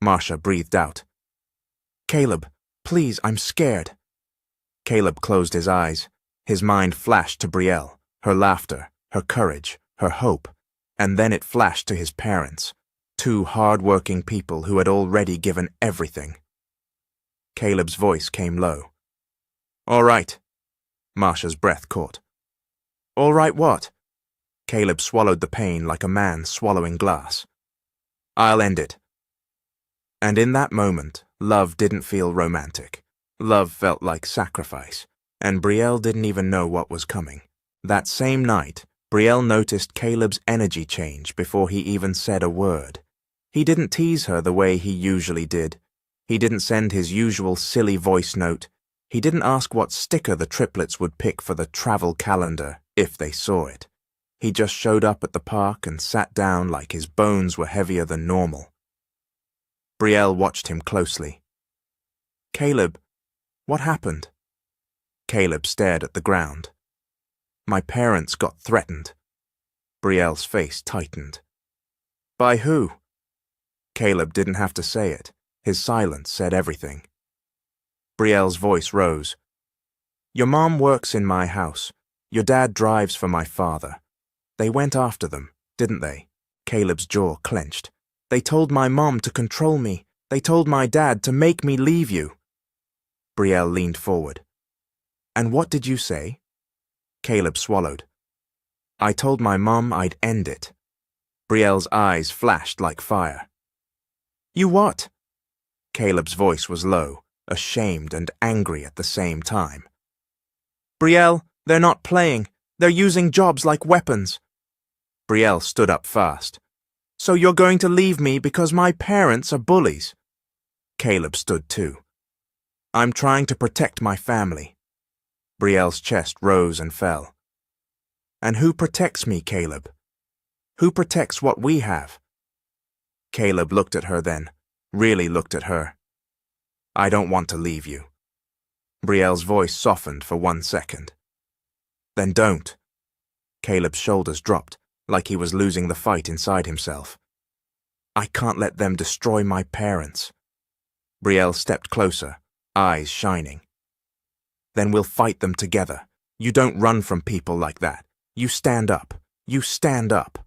Marcia breathed out. "Caleb, please, I'm scared." Caleb closed his eyes. His mind flashed to Brielle, her laughter, her courage, her hope, and then it flashed to his parents, two hard-working people who had already given everything. Caleb's voice came low. "All right." Marcia's breath caught. "All right what?" Caleb swallowed the pain like a man swallowing glass. "I'll end it." And in that moment, love didn't feel romantic. Love felt like sacrifice, and Brielle didn't even know what was coming. That same night, Brielle noticed Caleb's energy change before he even said a word. He didn't tease her the way he usually did. He didn't send his usual silly voice note. He didn't ask what sticker the triplets would pick for the travel calendar if they saw it. He just showed up at the park and sat down like his bones were heavier than normal. Brielle watched him closely. "Caleb, what happened?" Caleb stared at the ground. "My parents got threatened." Brielle's face tightened. "By who?" Caleb didn't have to say it. His silence said everything. Brielle's voice rose. "Your mom works in my house. Your dad drives for my father. They went after them, didn't they?" Caleb's jaw clenched. "They told my mom to control me. They told my dad to make me leave you." Brielle leaned forward. "And what did you say?" Caleb swallowed. "I told my mom I'd end it." Brielle's eyes flashed like fire. "You what?" Caleb's voice was low, ashamed and angry at the same time. "Brielle, they're not playing. They're using jobs like weapons." Brielle stood up fast. "So you're going to leave me because my parents are bullies?" Caleb stood too. "I'm trying to protect my family." Brielle's chest rose and fell. "And who protects me, Caleb? Who protects what we have?" Caleb looked at her then, really looked at her. "I don't want to leave you." Brielle's voice softened for 1 second. "Then don't." Caleb's shoulders dropped, like he was losing the fight inside himself. "I can't let them destroy my parents." Brielle stepped closer, eyes shining. "Then we'll fight them together. You don't run from people like that. You stand up. You stand up."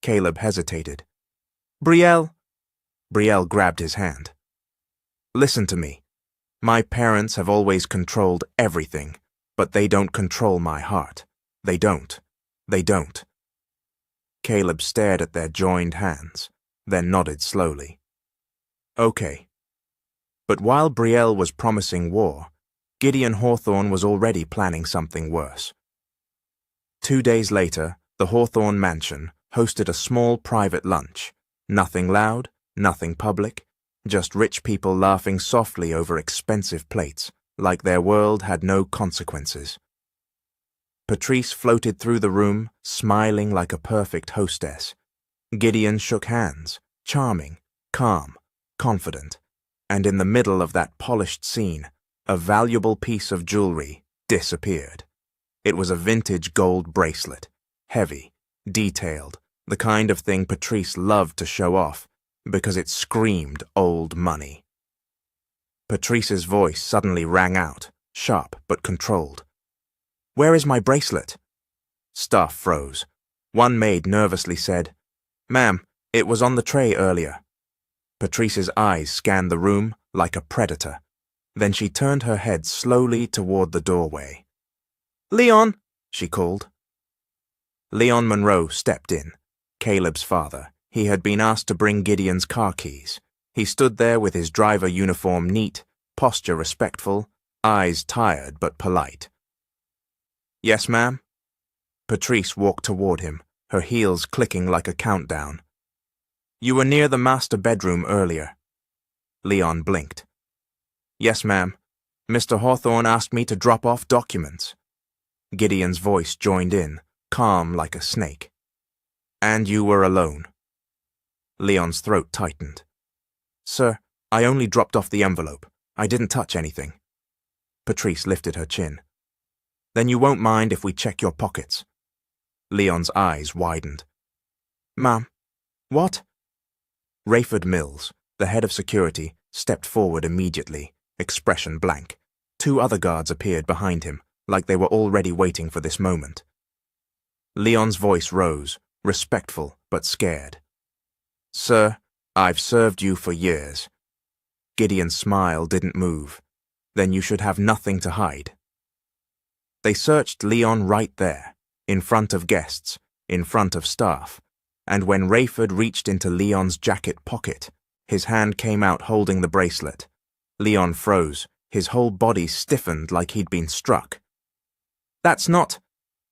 Caleb hesitated. "Brielle." Brielle grabbed his hand. "Listen to me. My parents have always controlled everything, but they don't control my heart. They don't. They don't." Caleb stared at their joined hands, then nodded slowly. "Okay." But while Brielle was promising war, Gideon Hawthorne was already planning something worse. 2 days later, the Hawthorne mansion hosted a small private lunch. Nothing loud, nothing public, just rich people laughing softly over expensive plates, like their world had no consequences. Patrice floated through the room, smiling like a perfect hostess. Gideon shook hands, charming, calm, confident, and in the middle of that polished scene, a valuable piece of jewelry disappeared. It was a vintage gold bracelet, heavy, detailed, the kind of thing Patrice loved to show off because it screamed old money. Patrice's voice suddenly rang out, sharp but controlled. "Where is my bracelet?" Staff froze. One maid nervously said, "Ma'am, it was on the tray earlier." Patrice's eyes scanned the room like a predator. Then she turned her head slowly toward the doorway. "Leon!" she called. Leon Monroe stepped in, Caleb's father. He had been asked to bring Gideon's car keys. He stood there with his driver uniform neat, posture respectful, eyes tired but polite. "Yes, ma'am?" Patrice walked toward him, her heels clicking like a countdown. "You were near the master bedroom earlier." Leon blinked. "Yes, ma'am. Mr. Hawthorne asked me to drop off documents." Gideon's voice joined in, calm like a snake. "And you were alone." Leon's throat tightened. "Sir, I only dropped off the envelope. I didn't touch anything." Patrice lifted her chin. "Then you won't mind if we check your pockets." Leon's eyes widened. "Ma'am, what?" Rayford Mills, the head of security, stepped forward immediately, expression blank. Two other guards appeared behind him, like they were already waiting for this moment. Leon's voice rose, respectful but scared. "Sir, I've served you for years." Gideon's smile didn't move. "Then you should have nothing to hide." They searched Leon right there, in front of guests, in front of staff, and when Rayford reached into Leon's jacket pocket, his hand came out holding the bracelet. Leon froze, his whole body stiffened like he'd been struck. "That's not—"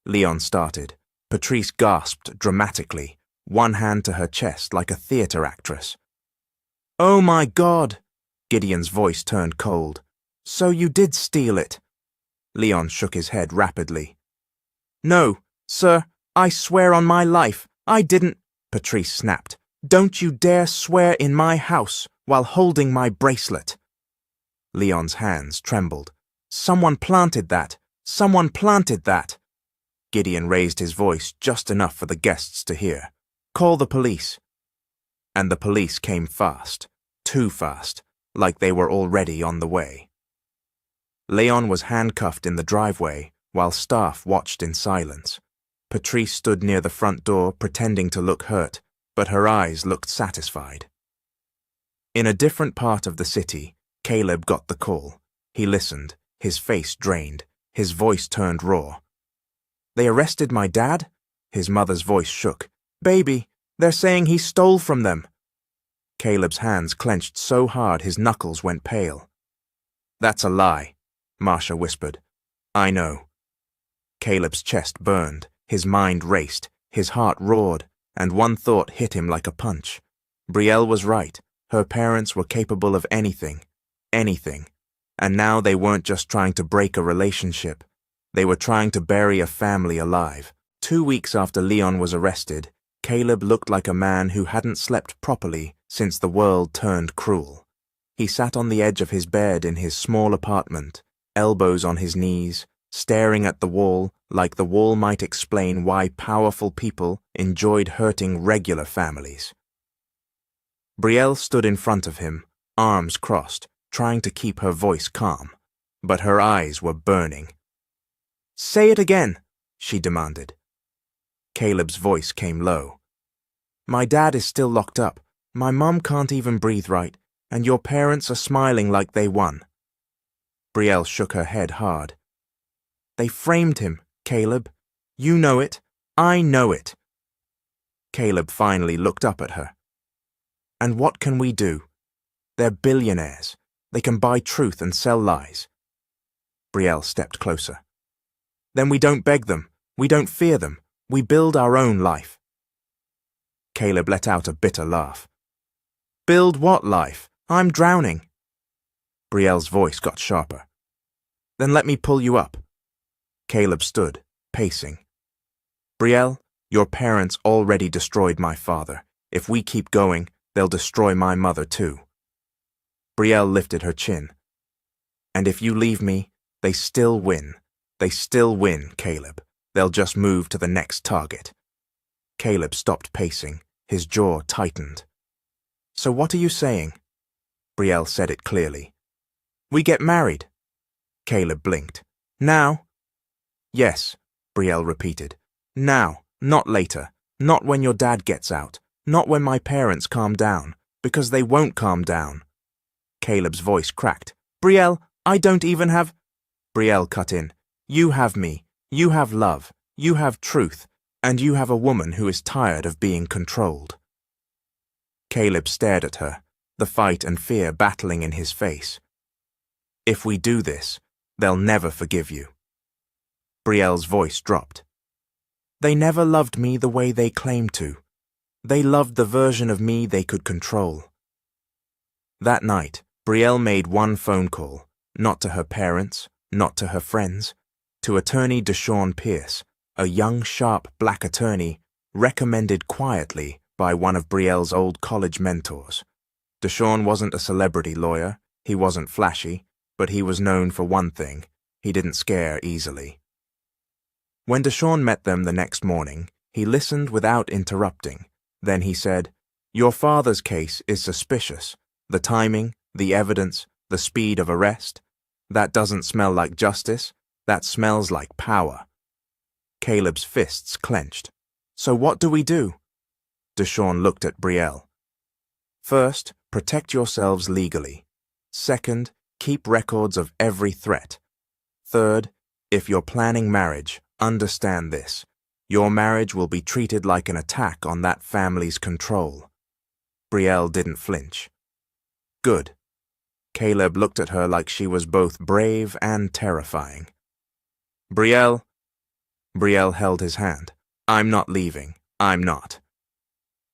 Leon started. Patrice gasped dramatically, one hand to her chest like a theater actress. "Oh my God!" Gideon's voice turned cold. "So you did steal it?" Leon shook his head rapidly. "No, sir, I swear on my life, I didn't—" Patrice snapped. "Don't you dare swear in my house while holding my bracelet." Leon's hands trembled. "Someone planted that! Someone planted that!" Gideon raised his voice just enough for the guests to hear. "Call the police." And the police came fast, too fast, like they were already on the way. Leon was handcuffed in the driveway while staff watched in silence. Patrice stood near the front door pretending to look hurt, but her eyes looked satisfied. In a different part of the city, Caleb got the call. He listened, his face drained, his voice turned raw. "They arrested my dad?" His mother's voice shook. "Baby, they're saying he stole from them." Caleb's hands clenched so hard his knuckles went pale. "That's a lie," Marcia whispered. "I know." Caleb's chest burned, his mind raced, his heart roared, and one thought hit him like a punch. Brielle was right. Her parents were capable of anything. Anything. And now they weren't just trying to break a relationship. They were trying to bury a family alive. 2 weeks after Leon was arrested, Caleb looked like a man who hadn't slept properly since the world turned cruel. He sat on the edge of his bed in his small apartment, elbows on his knees, staring at the wall like the wall might explain why powerful people enjoyed hurting regular families. Brielle stood in front of him, arms crossed, trying to keep her voice calm, but her eyes were burning. "Say it again," she demanded. Caleb's voice came low. "My dad is still locked up. My mom can't even breathe right, and your parents are smiling like they won." Brielle shook her head hard. "They framed him, Caleb. You know it. I know it." Caleb finally looked up at her. "And what can we do? They're billionaires. They can buy truth and sell lies." Brielle stepped closer. "Then we don't beg them. We don't fear them. We build our own life." Caleb let out a bitter laugh. "Build what life? I'm drowning." Brielle's voice got sharper. "Then let me pull you up." Caleb stood, pacing. "Brielle, your parents already destroyed my father. If we keep going, they'll destroy my mother too." Brielle lifted her chin. "And if you leave me, they still win. They still win, Caleb. They'll just move to the next target." Caleb stopped pacing. His jaw tightened. So what are you saying? Brielle said it clearly. We get married. Caleb blinked. Now? Yes, Brielle repeated. Now, not later. Not when your dad gets out. Not when my parents calm down. Because they won't calm down. Caleb's voice cracked. Brielle, I don't even have... Brielle cut in. You have me. You have love. You have truth. And you have a woman who is tired of being controlled. Caleb stared at her, the fight and fear battling in his face. If we do this, they'll never forgive you. Brielle's voice dropped. They never loved me the way they claimed to. They loved the version of me they could control. That night, Brielle made one phone call, not to her parents, not to her friends, to attorney Deshawn Pierce, a young, sharp black attorney recommended quietly by one of Brielle's old college mentors. Deshawn wasn't a celebrity lawyer, he wasn't flashy, but he was known for one thing: he didn't scare easily. When Deshawn met them the next morning, he listened without interrupting. Then he said, Your father's case is suspicious. The timing, the evidence, the speed of arrest. That doesn't smell like justice. That smells like power. Caleb's fists clenched. So what do we do? Deshawn looked at Brielle. First, protect yourselves legally. Second, keep records of every threat. Third, if you're planning marriage, understand this. Your marriage will be treated like an attack on that family's control. Brielle didn't flinch. Good. Caleb looked at her like she was both brave and terrifying. Brielle held his hand. I'm not leaving. I'm not.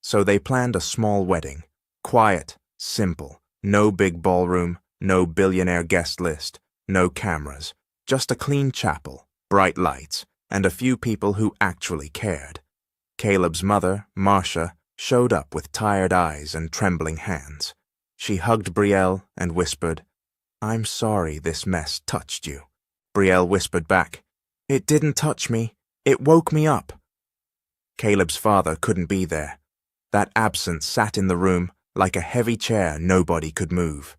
So they planned a small wedding. Quiet, simple. No big ballroom, no billionaire guest list, no cameras. Just a clean chapel, bright lights, and a few people who actually cared. Caleb's mother, Marcia, showed up with tired eyes and trembling hands. She hugged Brielle and whispered, I'm sorry this mess touched you. Brielle whispered back, It didn't touch me. It woke me up. Caleb's father couldn't be there. That absence sat in the room like a heavy chair nobody could move.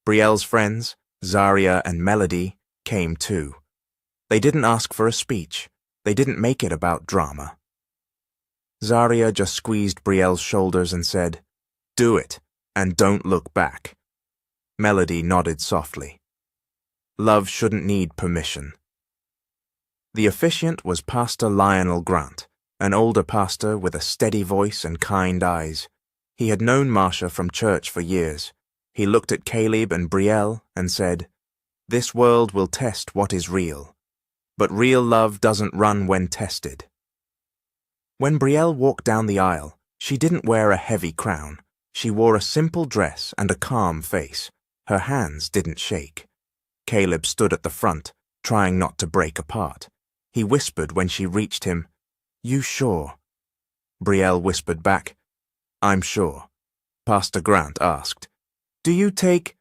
Brielle's friends, Zaria and Melody, came too. They didn't ask for a speech. They didn't make it about drama. Zaria just squeezed Brielle's shoulders and said, Do it, and don't look back. Melody nodded softly. Love shouldn't need permission. The officiant was Pastor Lionel Grant, an older pastor with a steady voice and kind eyes. He had known Marcia from church for years. He looked at Caleb and Brielle and said, This world will test what is real, but real love doesn't run when tested. When Brielle walked down the aisle, she didn't wear a heavy crown. She wore a simple dress and a calm face. Her hands didn't shake. Caleb stood at the front, trying not to break apart. He whispered when she reached him, You sure? Brielle whispered back, I'm sure. Pastor Grant asked, Do you take...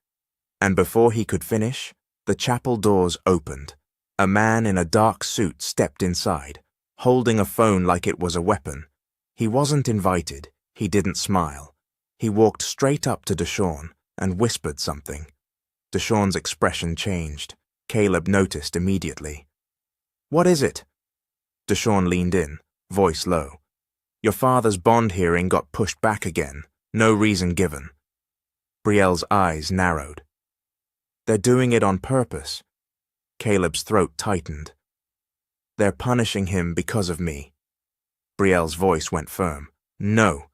And before he could finish, the chapel doors opened. A man in a dark suit stepped inside, holding a phone like it was a weapon. He wasn't invited. He didn't smile. He walked straight up to Deshawn and whispered something. Deshawn's expression changed. Caleb noticed immediately. What is it? Deshawn leaned in, voice low. Your father's bond hearing got pushed back again. No reason given. Brielle's eyes narrowed. They're doing it on purpose. Caleb's throat tightened. They're punishing him because of me. Brielle's voice went firm. No.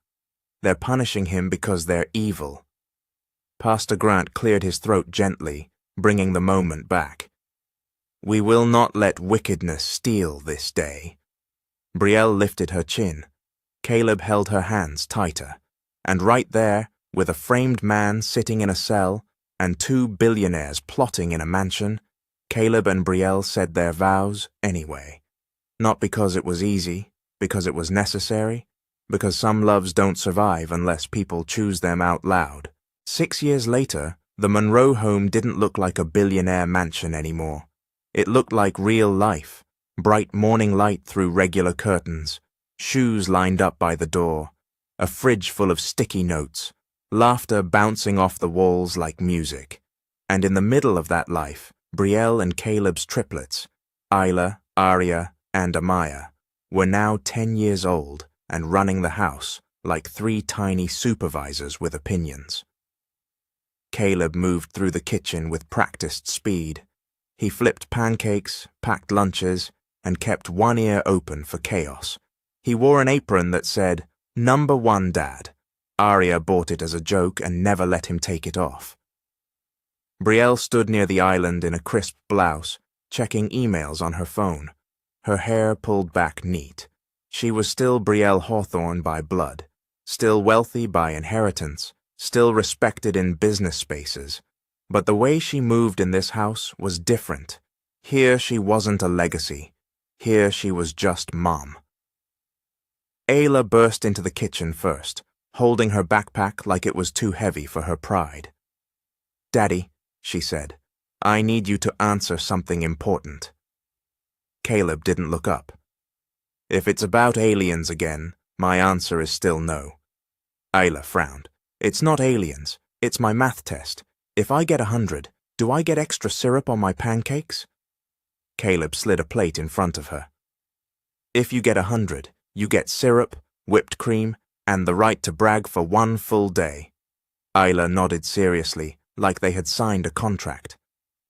They're punishing him because they're evil. Pastor Grant cleared his throat gently, bringing the moment back. We will not let wickedness steal this day. Brielle lifted her chin. Caleb held her hands tighter. And right there, with a framed man sitting in a cell and 2 billionaires plotting in a mansion, Caleb and Brielle said their vows anyway. Not because it was easy, because it was necessary, because some loves don't survive unless people choose them out loud. 6 years later, the Monroe home didn't look like a billionaire mansion anymore. It looked like real life, bright morning light through regular curtains, shoes lined up by the door, a fridge full of sticky notes, laughter bouncing off the walls like music. And in the middle of that life, Brielle and Caleb's triplets, Isla, Aria, and Amaya, were now 10 years old and running the house like 3 tiny supervisors with opinions. Caleb moved through the kitchen with practiced speed. He flipped pancakes, packed lunches, and kept one ear open for chaos. He wore an apron that said, "Number 1 Dad." Aria bought it as a joke and never let him take it off. Brielle stood near the island in a crisp blouse, checking emails on her phone, her hair pulled back neat. She was still Brielle Hawthorne by blood, still wealthy by inheritance, still respected in business spaces. But the way she moved in this house was different. Here she wasn't a legacy. Here she was just Mom. Ayla burst into the kitchen first, holding her backpack like it was too heavy for her pride. "Daddy," she said, "I need you to answer something important." Caleb didn't look up. "If it's about aliens again, my answer is still no." Ayla frowned. "It's not aliens. It's my math test. If I get 100, do I get extra syrup on my pancakes?" Caleb slid a plate in front of her. "If you get 100, you get syrup, whipped cream, and the right to brag for 1 full day." Ayla nodded seriously, like they had signed a contract.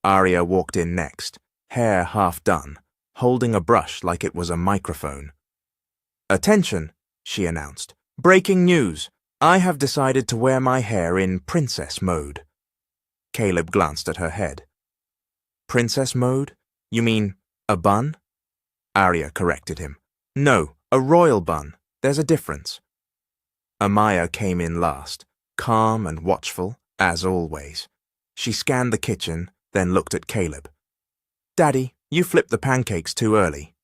Aria walked in next, hair half done, holding a brush like it was a microphone. "Attention," she announced. "Breaking news. I have decided to wear my hair in princess mode." Caleb glanced at her head. "Princess mode? You mean a bun?" Aria corrected him. "No, a royal bun. There's a difference." Amaya came in last, calm and watchful, as always. She scanned the kitchen, then looked at Caleb. "Daddy, you flipped the pancakes too early."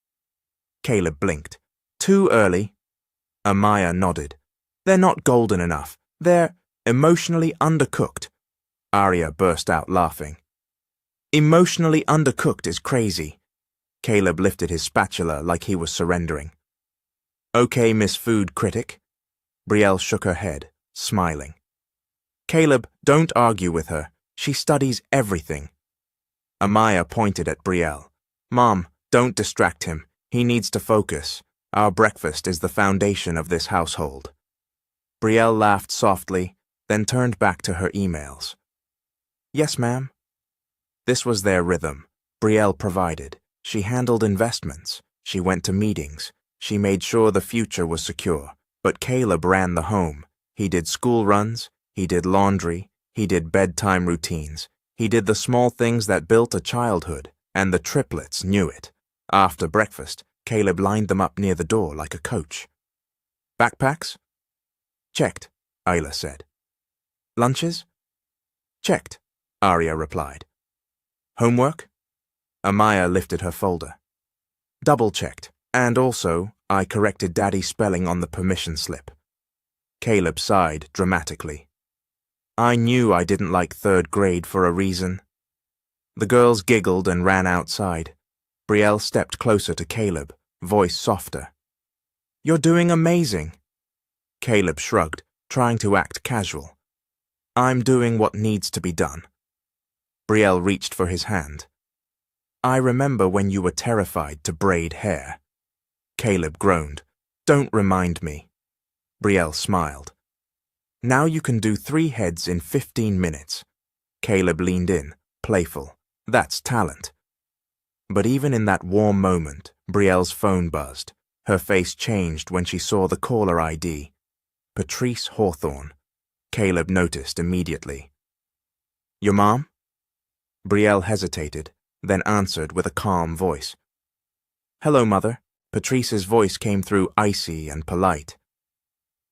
Caleb blinked. "Too early?" Amaya nodded. "They're not golden enough. They're emotionally undercooked." Aria burst out laughing. "Emotionally undercooked is crazy." Caleb lifted his spatula like he was surrendering. "Okay, Miss Food Critic." Brielle shook her head, smiling. "Caleb, don't argue with her. She studies everything." Amaya pointed at Brielle. "Mom, don't distract him. He needs to focus. Our breakfast is the foundation of this household." Brielle laughed softly, then turned back to her emails. "Yes, ma'am." This was their rhythm. Brielle provided. She handled investments. She went to meetings. She made sure the future was secure. But Caleb ran the home. He did school runs. He did laundry. He did bedtime routines. He did the small things that built a childhood, and the triplets knew it. After breakfast, Caleb lined them up near the door like a coach. "Backpacks?" "Checked," Ayla said. "Lunches?" "Checked," Aria replied. "Homework?" Amaya lifted her folder. "Double-checked, and also, I corrected Daddy's spelling on the permission slip." Caleb sighed dramatically. "I knew I didn't like 3rd grade for a reason." The girls giggled and ran outside. Brielle stepped closer to Caleb, voice softer. "You're doing amazing." Caleb shrugged, trying to act casual. "I'm doing what needs to be done." Brielle reached for his hand. "I remember when you were terrified to braid hair." Caleb groaned. "Don't remind me." Brielle smiled. "Now you can do 3 heads in 15 minutes. Caleb leaned in, playful. "That's talent." But even in that warm moment, Brielle's phone buzzed. Her face changed when she saw the caller ID. Patrice Hawthorne. Caleb noticed immediately. "Your mom?" Brielle hesitated, then answered with a calm voice. "Hello, Mother." Patrice's voice came through icy and polite.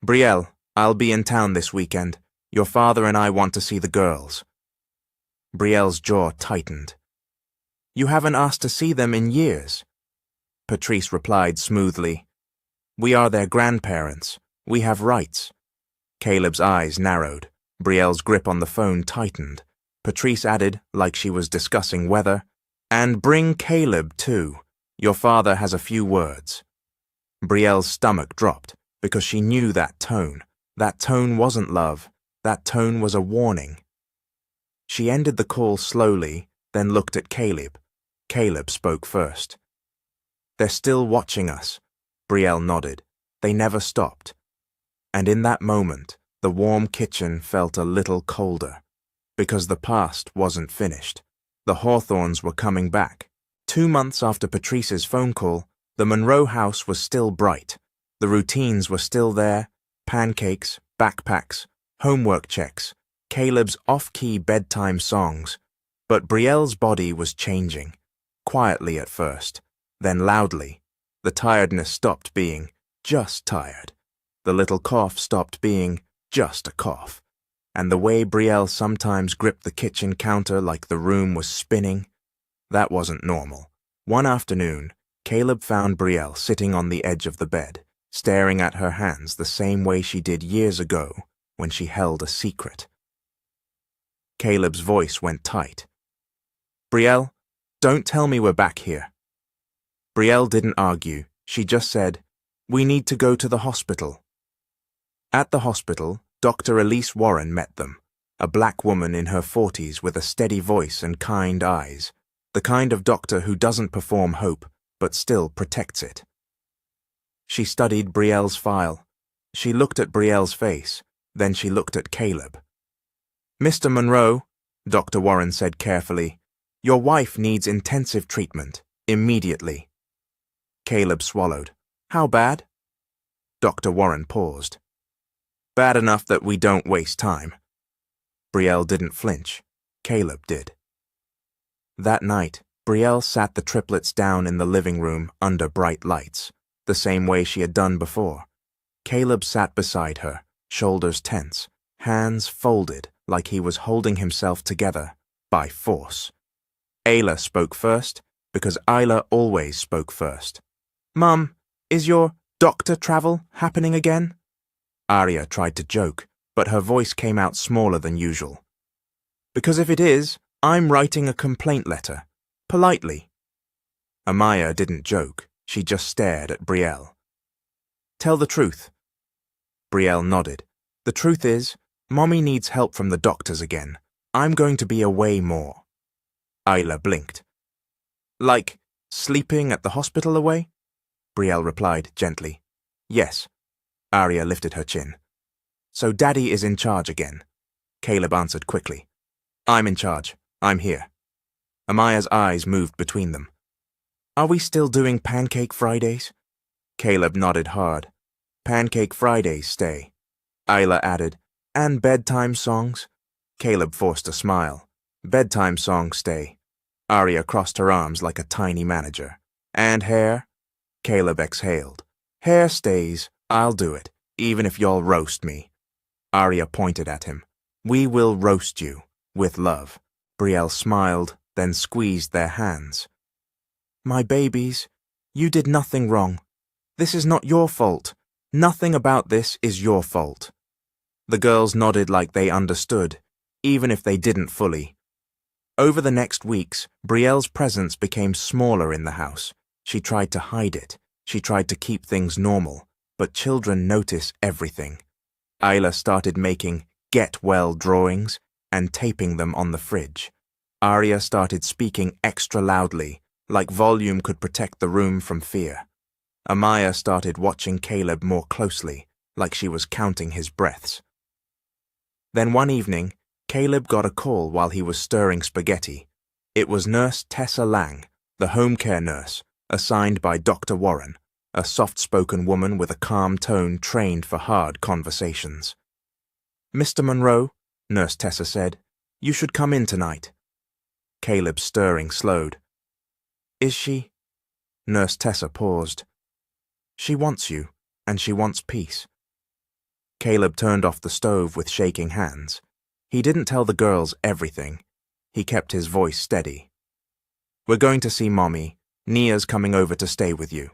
"Brielle, I'll be in town this weekend. Your father and I want to see the girls." Brielle's jaw tightened. "You haven't asked to see them in years." Patrice replied smoothly. "We are their grandparents. We have rights." Caleb's eyes narrowed. Brielle's grip on the phone tightened. Patrice added, like she was discussing weather, "And bring Caleb, too. Your father has a few words." Brielle's stomach dropped because she knew that tone. That tone wasn't love. That tone was a warning. She ended the call slowly, then looked at Caleb. Caleb spoke first. "They're still watching us." Brielle nodded. They never stopped. And in that moment, the warm kitchen felt a little colder, because the past wasn't finished. The Hawthorns were coming back. 2 months after Patrice's phone call, the Monroe house was still bright. The routines were still there: pancakes, backpacks, homework checks, Caleb's off-key bedtime songs. But Brielle's body was changing, quietly at first, then loudly. The tiredness stopped being just tired. The little cough stopped being just a cough. And the way Brielle sometimes gripped the kitchen counter like the room was spinning, that wasn't normal. One afternoon, Caleb found Brielle sitting on the edge of the bed, staring at her hands the same way she did years ago when she held a secret. Caleb's voice went tight. "Brielle, don't tell me we're back here." Brielle didn't argue. She just said, "We need to go to the hospital." At the hospital, Dr. Elise Warren met them, a black woman in her 40s with a steady voice and kind eyes, the kind of doctor who doesn't perform hope, but still protects it. She studied Brielle's file. She looked at Brielle's face, then she looked at Caleb. "Mr. Monroe," Dr. Warren said carefully, "your wife needs intensive treatment, immediately." Caleb swallowed. "How bad?" Dr. Warren paused. "Bad enough that we don't waste time." Brielle didn't flinch. Caleb did. That night, Brielle sat the triplets down in the living room under bright lights, the same way she had done before. Caleb sat beside her, shoulders tense, hands folded like he was holding himself together by force. Ayla spoke first, because Ayla always spoke first. "Mum, is your doctor travel happening again?" Arya tried to joke, but her voice came out smaller than usual. "Because if it is, I'm writing a complaint letter. Politely." Amaya didn't joke. She just stared at Brielle. "Tell the truth." Brielle nodded. "The truth is, Mommy needs help from the doctors again. I'm going to be away more." Ayla blinked. "Like, sleeping at the hospital away?" Brielle replied gently. "Yes." Arya lifted her chin. "So Daddy is in charge again." Caleb answered quickly. "I'm in charge. I'm here." Amaya's eyes moved between them. "Are we still doing Pancake Fridays?" Caleb nodded hard. "Pancake Fridays stay." Ayla added, "And bedtime songs?" Caleb forced a smile. "Bedtime songs stay." Arya crossed her arms like a tiny manager. "And hair?" Caleb exhaled. "Hair stays. I'll do it, even if y'all roast me." Arya pointed at him. "We will roast you, with love." Brielle smiled, then squeezed their hands. "My babies, you did nothing wrong. This is not your fault. Nothing about this is your fault." The girls nodded like they understood, even if they didn't fully. Over the next weeks, Brielle's presence became smaller in the house. She tried to hide it. She tried to keep things normal, but children notice everything. Ayla started making get-well drawings and taping them on the fridge. Arya started speaking extra loudly, like volume could protect the room from fear. Amaya started watching Caleb more closely, like she was counting his breaths. Then one evening, Caleb got a call while he was stirring spaghetti. It was Nurse Tessa Lang, the home care nurse, assigned by Dr. Warren, a soft-spoken woman with a calm tone trained for hard conversations. "Mr. Monroe," Nurse Tessa said, "you should come in tonight." Caleb's stirring slowed. "Is she?" Nurse Tessa paused. "She wants you, and she wants peace." Caleb turned off the stove with shaking hands. He didn't tell the girls everything. He kept his voice steady. "We're going to see Mommy. Nia's coming over to stay with you."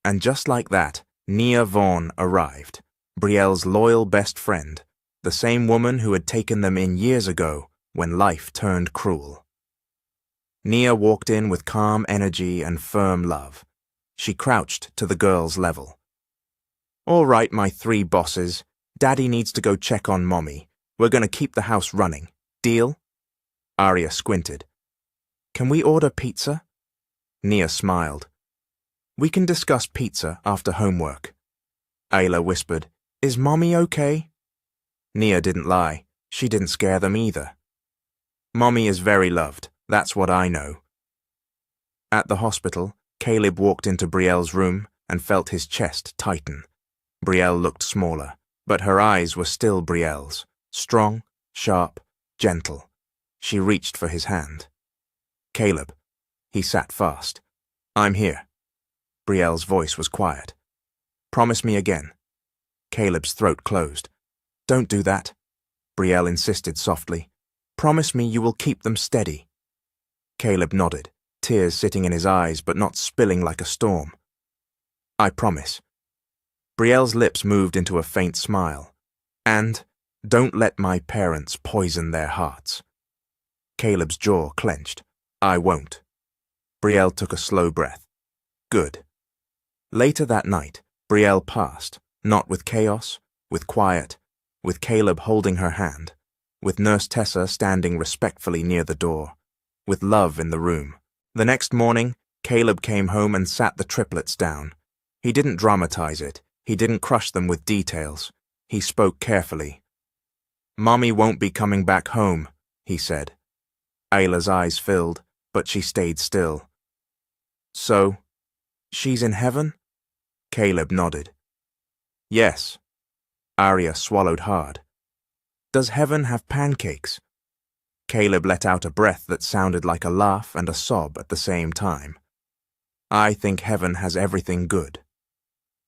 And just like that, Nia Vaughn arrived, Brielle's loyal best friend, the same woman who had taken them in years ago when life turned cruel. Nia walked in with calm energy and firm love. She crouched to the girl's level. All right, my three bosses. Daddy needs to go check on Mommy. We're going to keep the house running. Deal? Arya squinted. Can we order pizza? Nia smiled. We can discuss pizza after homework. Ayla whispered, Is Mommy okay? Nia didn't lie. She didn't scare them either. Mommy is very loved. That's what I know. At the hospital, Caleb walked into Brielle's room and felt his chest tighten. Brielle looked smaller, but her eyes were still Brielle's, strong, sharp, gentle. She reached for his hand. Caleb. He sat fast. I'm here. Brielle's voice was quiet. Promise me again. Caleb's throat closed. Don't do that. Brielle insisted softly. Promise me you will keep them steady. Caleb nodded, tears sitting in his eyes but not spilling like a storm. I promise. Brielle's lips moved into a faint smile. And, don't let my parents poison their hearts. Caleb's jaw clenched. I won't. Brielle took a slow breath. Good. Later that night, Brielle passed, not with chaos, with quiet, with Caleb holding her hand, with Nurse Tessa standing respectfully near the door, with love in the room. The next morning, Caleb came home and sat the triplets down. He didn't dramatize it. He didn't crush them with details. He spoke carefully. Mommy won't be coming back home, he said. Ayla's eyes filled, but she stayed still. So, she's in heaven? Caleb nodded. Yes. Arya swallowed hard. Does heaven have pancakes? Caleb let out a breath that sounded like a laugh and a sob at the same time. I think heaven has everything good.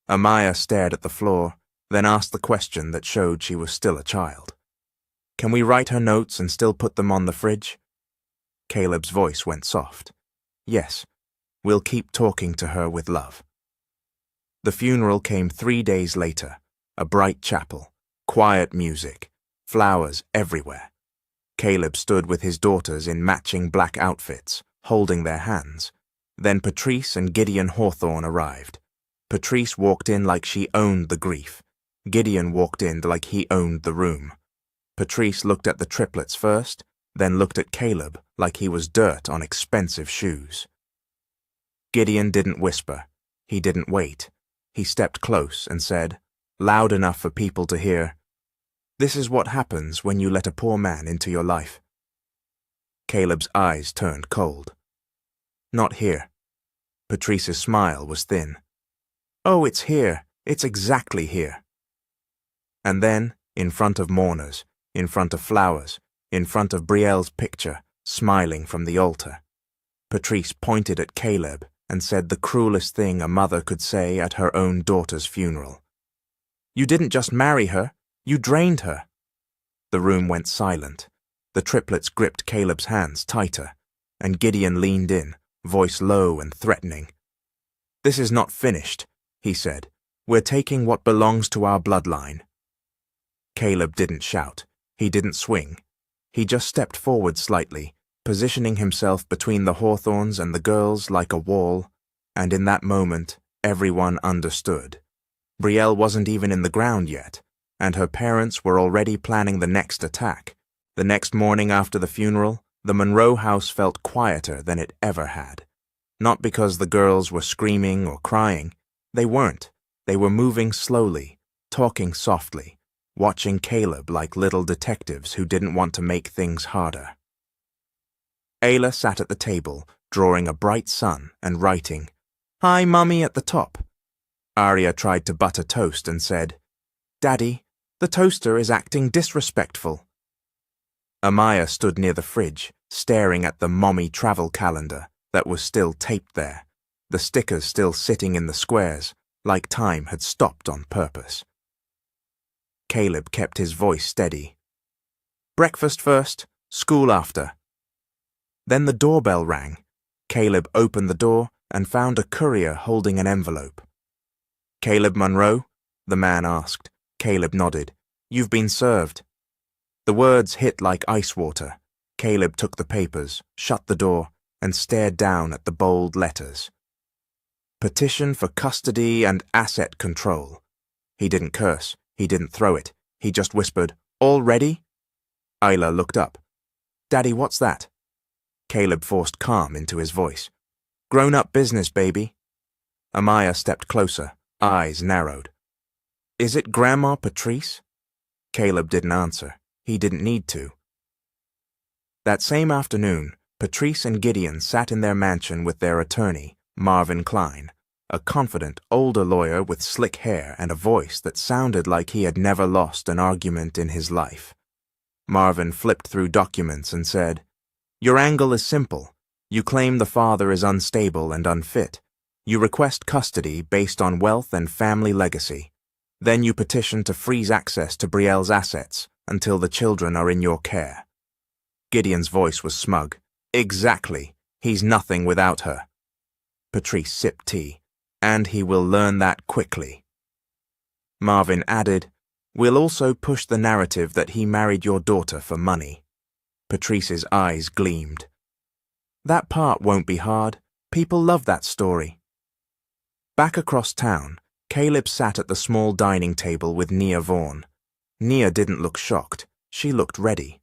Amaya stared at the floor, then asked the question that showed she was still a child. Can we write her notes and still put them on the fridge? Caleb's voice went soft. Yes, we'll keep talking to her with love. The funeral came 3 days later, a bright chapel, quiet music, flowers everywhere. Caleb stood with his daughters in matching black outfits, holding their hands. Then Patrice and Gideon Hawthorne arrived. Patrice walked in like she owned the grief. Gideon walked in like he owned the room. Patrice looked at the triplets first, then looked at Caleb like he was dirt on expensive shoes. Gideon didn't whisper. He didn't wait. He stepped close and said, loud enough for people to hear, This is what happens when you let a poor man into your life. Caleb's eyes turned cold. Not here. Patrice's smile was thin. Oh, it's here. It's exactly here. And then, in front of mourners, in front of flowers, in front of Brielle's picture, smiling from the altar, Patrice pointed at Caleb and said the cruelest thing a mother could say at her own daughter's funeral. You didn't just marry her, you drained her. The room went silent. The triplets gripped Caleb's hands tighter, and Gideon leaned in, voice low and threatening. This is not finished, he said. We're taking what belongs to our bloodline. Caleb didn't shout. He didn't swing. He just stepped forward slightly, positioning himself between the Hawthorns and the girls like a wall, and in that moment, everyone understood. Brielle wasn't even in the ground yet, and her parents were already planning the next attack. The next morning after the funeral, the Monroe house felt quieter than it ever had. Not because the girls were screaming or crying. They weren't. They were moving slowly, talking softly, watching Caleb like little detectives who didn't want to make things harder. Ayla sat at the table, drawing a bright sun and writing, Hi, Mummy, at the top. Arya tried to butter toast and said, Daddy, the toaster is acting disrespectful. Amaya stood near the fridge, staring at the Mommy travel calendar that was still taped there, the stickers still sitting in the squares, like time had stopped on purpose. Caleb kept his voice steady. Breakfast first, school after. Then the doorbell rang. Caleb opened the door and found a courier holding an envelope. Caleb Monroe? The man asked. Caleb nodded. You've been served. The words hit like ice water. Caleb took the papers, shut the door, and stared down at the bold letters. Petition for custody and asset control. He didn't curse. He didn't throw it. He just whispered, "All ready?" Isla looked up. "Daddy, what's that?" Caleb forced calm into his voice. "Grown-up business, baby." Amaya stepped closer, eyes narrowed. "Is it Grandma Patrice?" Caleb didn't answer. He didn't need to. That same afternoon, Patrice and Gideon sat in their mansion with their attorney, Marvin Klein, a confident, older lawyer with slick hair and a voice that sounded like he had never lost an argument in his life. Marvin flipped through documents and said, "Your angle is simple. You claim the father is unstable and unfit. You request custody based on wealth and family legacy. Then you petition to freeze access to Brielle's assets until the children are in your care." Gideon's voice was smug. "Exactly. He's nothing without her." Patrice sipped tea. "And he will learn that quickly." Marvin added, "We'll also push the narrative that he married your daughter for money." Patrice's eyes gleamed. "That part won't be hard. People love that story." Back across town, Caleb sat at the small dining table with Nia Vaughn. Nia didn't look shocked. She looked ready.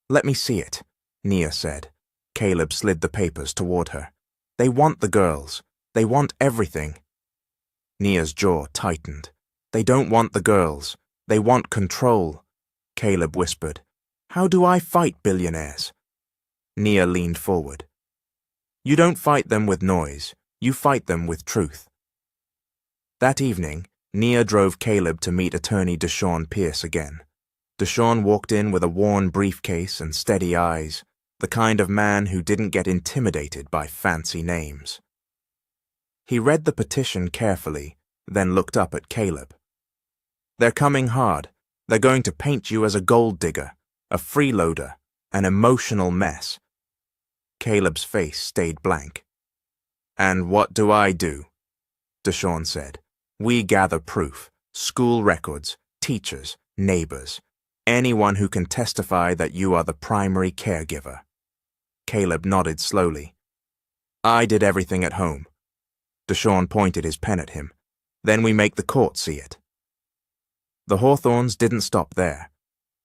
"Let me see it," Nia said. Caleb slid the papers toward her. "They want the girls. They want everything." Nia's jaw tightened. "They don't want the girls. They want control." Caleb whispered, "How do I fight billionaires?" Nia leaned forward. "You don't fight them with noise. You fight them with truth." That evening, Nia drove Caleb to meet attorney Deshawn Pierce again. Deshawn walked in with a worn briefcase and steady eyes, the kind of man who didn't get intimidated by fancy names. He read the petition carefully, then looked up at Caleb. "They're coming hard. They're going to paint you as a gold digger, a freeloader, an emotional mess." Caleb's face stayed blank. "And what do I do?" Deshawn said. "We gather proof, school records, teachers, neighbors, anyone who can testify that you are the primary caregiver." Caleb nodded slowly. "I did everything at home." Deshawn pointed his pen at him. "Then we make the court see it." The Hawthorns didn't stop there.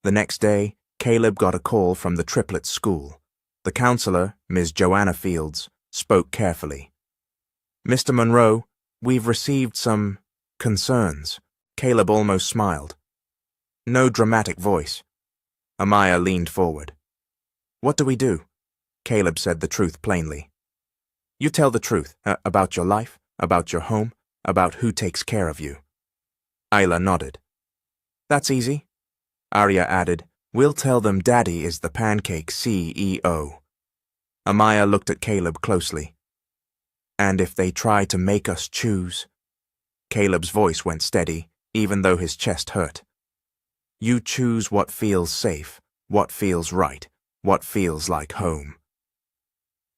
The next day, Caleb got a call from the triplets' school. The counselor, Ms. Joanna Fields, spoke carefully. "Mr. Monroe, we've received some concerns." Caleb almost smiled. No dramatic voice. Amaya leaned forward. "What do we do?" Caleb said the truth plainly. "You tell the truth about your life, about your home, about who takes care of you." Isla nodded. "That's easy." Arya added, "We'll tell them Daddy is the pancake CEO." Amaya looked at Caleb closely. "And if they try to make us choose?" Caleb's voice went steady, even though his chest hurt. "You choose what feels safe, what feels right, what feels like home."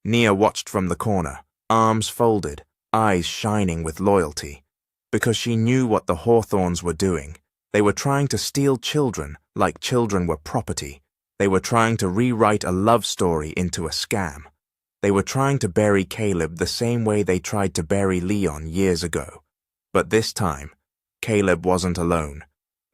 Nia watched from the corner, arms folded, eyes shining with loyalty, because she knew what the Hawthorns were doing. They were trying to steal children like children were property. They were trying to rewrite a love story into a scam. They were trying to bury Caleb the same way they tried to bury Leon years ago. But this time, Caleb wasn't alone.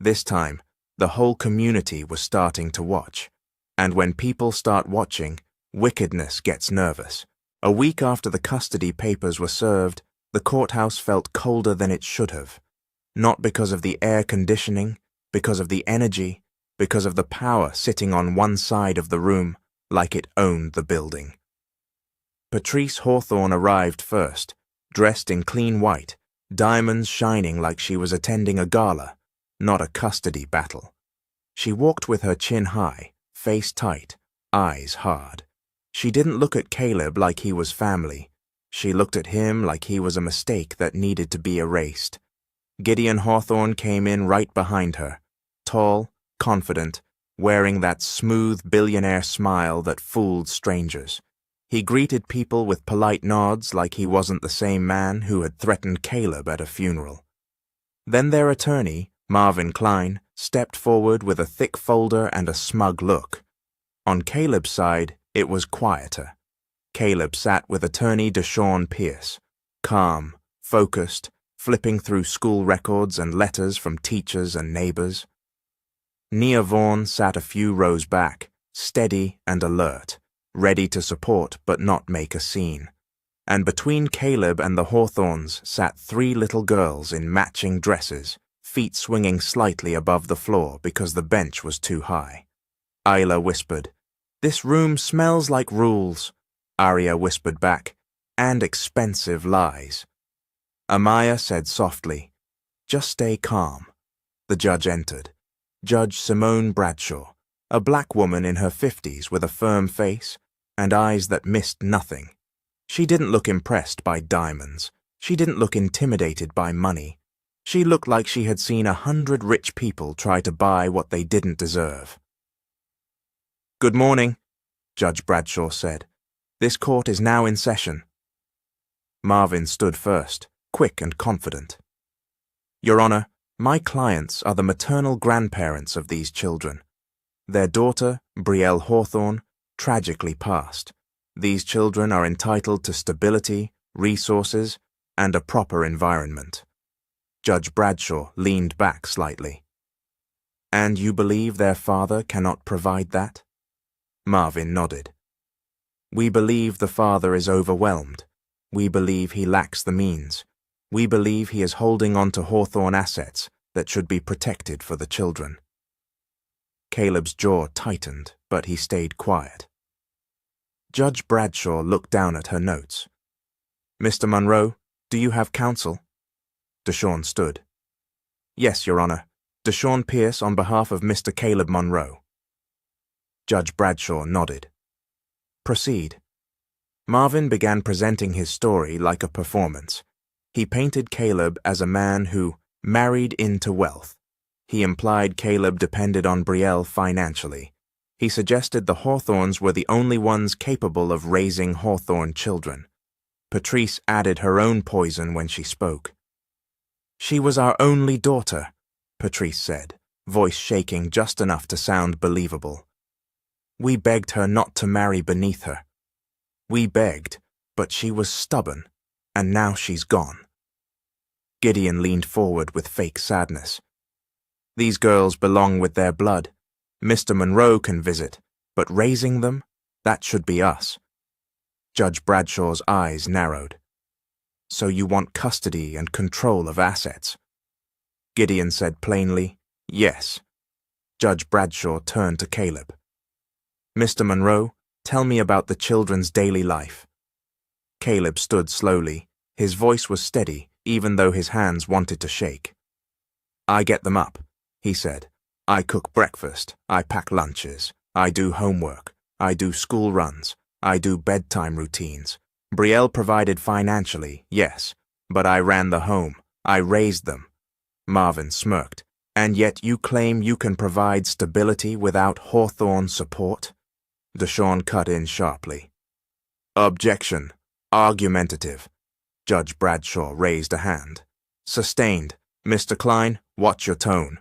This time, the whole community was starting to watch. And when people start watching, wickedness gets nervous. A week after the custody papers were served, the courthouse felt colder than it should have. Not because of the air conditioning, because of the energy, because of the power sitting on one side of the room, like it owned the building. Patrice Hawthorne arrived first, dressed in clean white, diamonds shining like she was attending a gala, not a custody battle. She walked with her chin high, face tight, eyes hard. She didn't look at Caleb like he was family. She looked at him like he was a mistake that needed to be erased. Gideon Hawthorne came in right behind her, tall, confident, wearing that smooth billionaire smile that fooled strangers. He greeted people with polite nods like he wasn't the same man who had threatened Caleb at a funeral. Then their attorney, Marvin Klein, stepped forward with a thick folder and a smug look. On Caleb's side, it was quieter. Caleb sat with attorney Deshawn Pierce, calm, focused, flipping through school records and letters from teachers and neighbors. Nia Vaughan sat a few rows back, steady and alert, ready to support but not make a scene. And between Caleb and the Hawthorns sat 3 little girls in matching dresses, feet swinging slightly above the floor because the bench was too high. Isla whispered, "This room smells like rules." Arya whispered back, "And expensive lies." Amaya said softly, "Just stay calm." The judge entered. Judge Simone Bradshaw, a black woman in her 50s with a firm face and eyes that missed nothing. She didn't look impressed by diamonds. She didn't look intimidated by money. She looked like she had seen 100 rich people try to buy what they didn't deserve. "Good morning," Judge Bradshaw said. "This court is now in session." Marvin stood first, quick and confident. "Your Honor, my clients are the maternal grandparents of these children. Their daughter, Brielle Hawthorne, tragically passed. These children are entitled to stability, resources, and a proper environment." Judge Bradshaw leaned back slightly. "And you believe their father cannot provide that?" Marvin nodded. "We believe the father is overwhelmed. We believe he lacks the means. We believe he is holding on to Hawthorne assets that should be protected for the children." Caleb's jaw tightened, but he stayed quiet. Judge Bradshaw looked down at her notes. "Mr. Monroe, do you have counsel?" Deshawn stood. "Yes, Your Honor. Deshawn Pierce on behalf of Mr. Caleb Monroe." Judge Bradshaw nodded. "Proceed." Marvin began presenting his story like a performance. He painted Caleb as a man who married into wealth. He implied Caleb depended on Brielle financially. He suggested the Hawthorns were the only ones capable of raising Hawthorne children. Patrice added her own poison when she spoke. "She was our only daughter," Patrice said, voice shaking just enough to sound believable. "We begged her not to marry beneath her. We begged, but she was stubborn, and now she's gone." Gideon leaned forward with fake sadness. "These girls belong with their blood. Mr. Monroe can visit, but raising them, that should be us." Judge Bradshaw's eyes narrowed. "So you want custody and control of assets?" Gideon said plainly, "Yes." Judge Bradshaw turned to Caleb. "Mr. Monroe, tell me about the children's daily life." Caleb stood slowly. His voice was steady, even though his hands wanted to shake. "I get them up," he said. "I cook breakfast, I pack lunches, I do homework, I do school runs, I do bedtime routines. Brielle provided financially, yes, but I ran the home, I raised them." Marvin smirked. "And yet you claim you can provide stability without Hawthorne support?" Deshawn cut in sharply. "Objection. Argumentative." Judge Bradshaw raised a hand. "Sustained. Mr. Klein, watch your tone."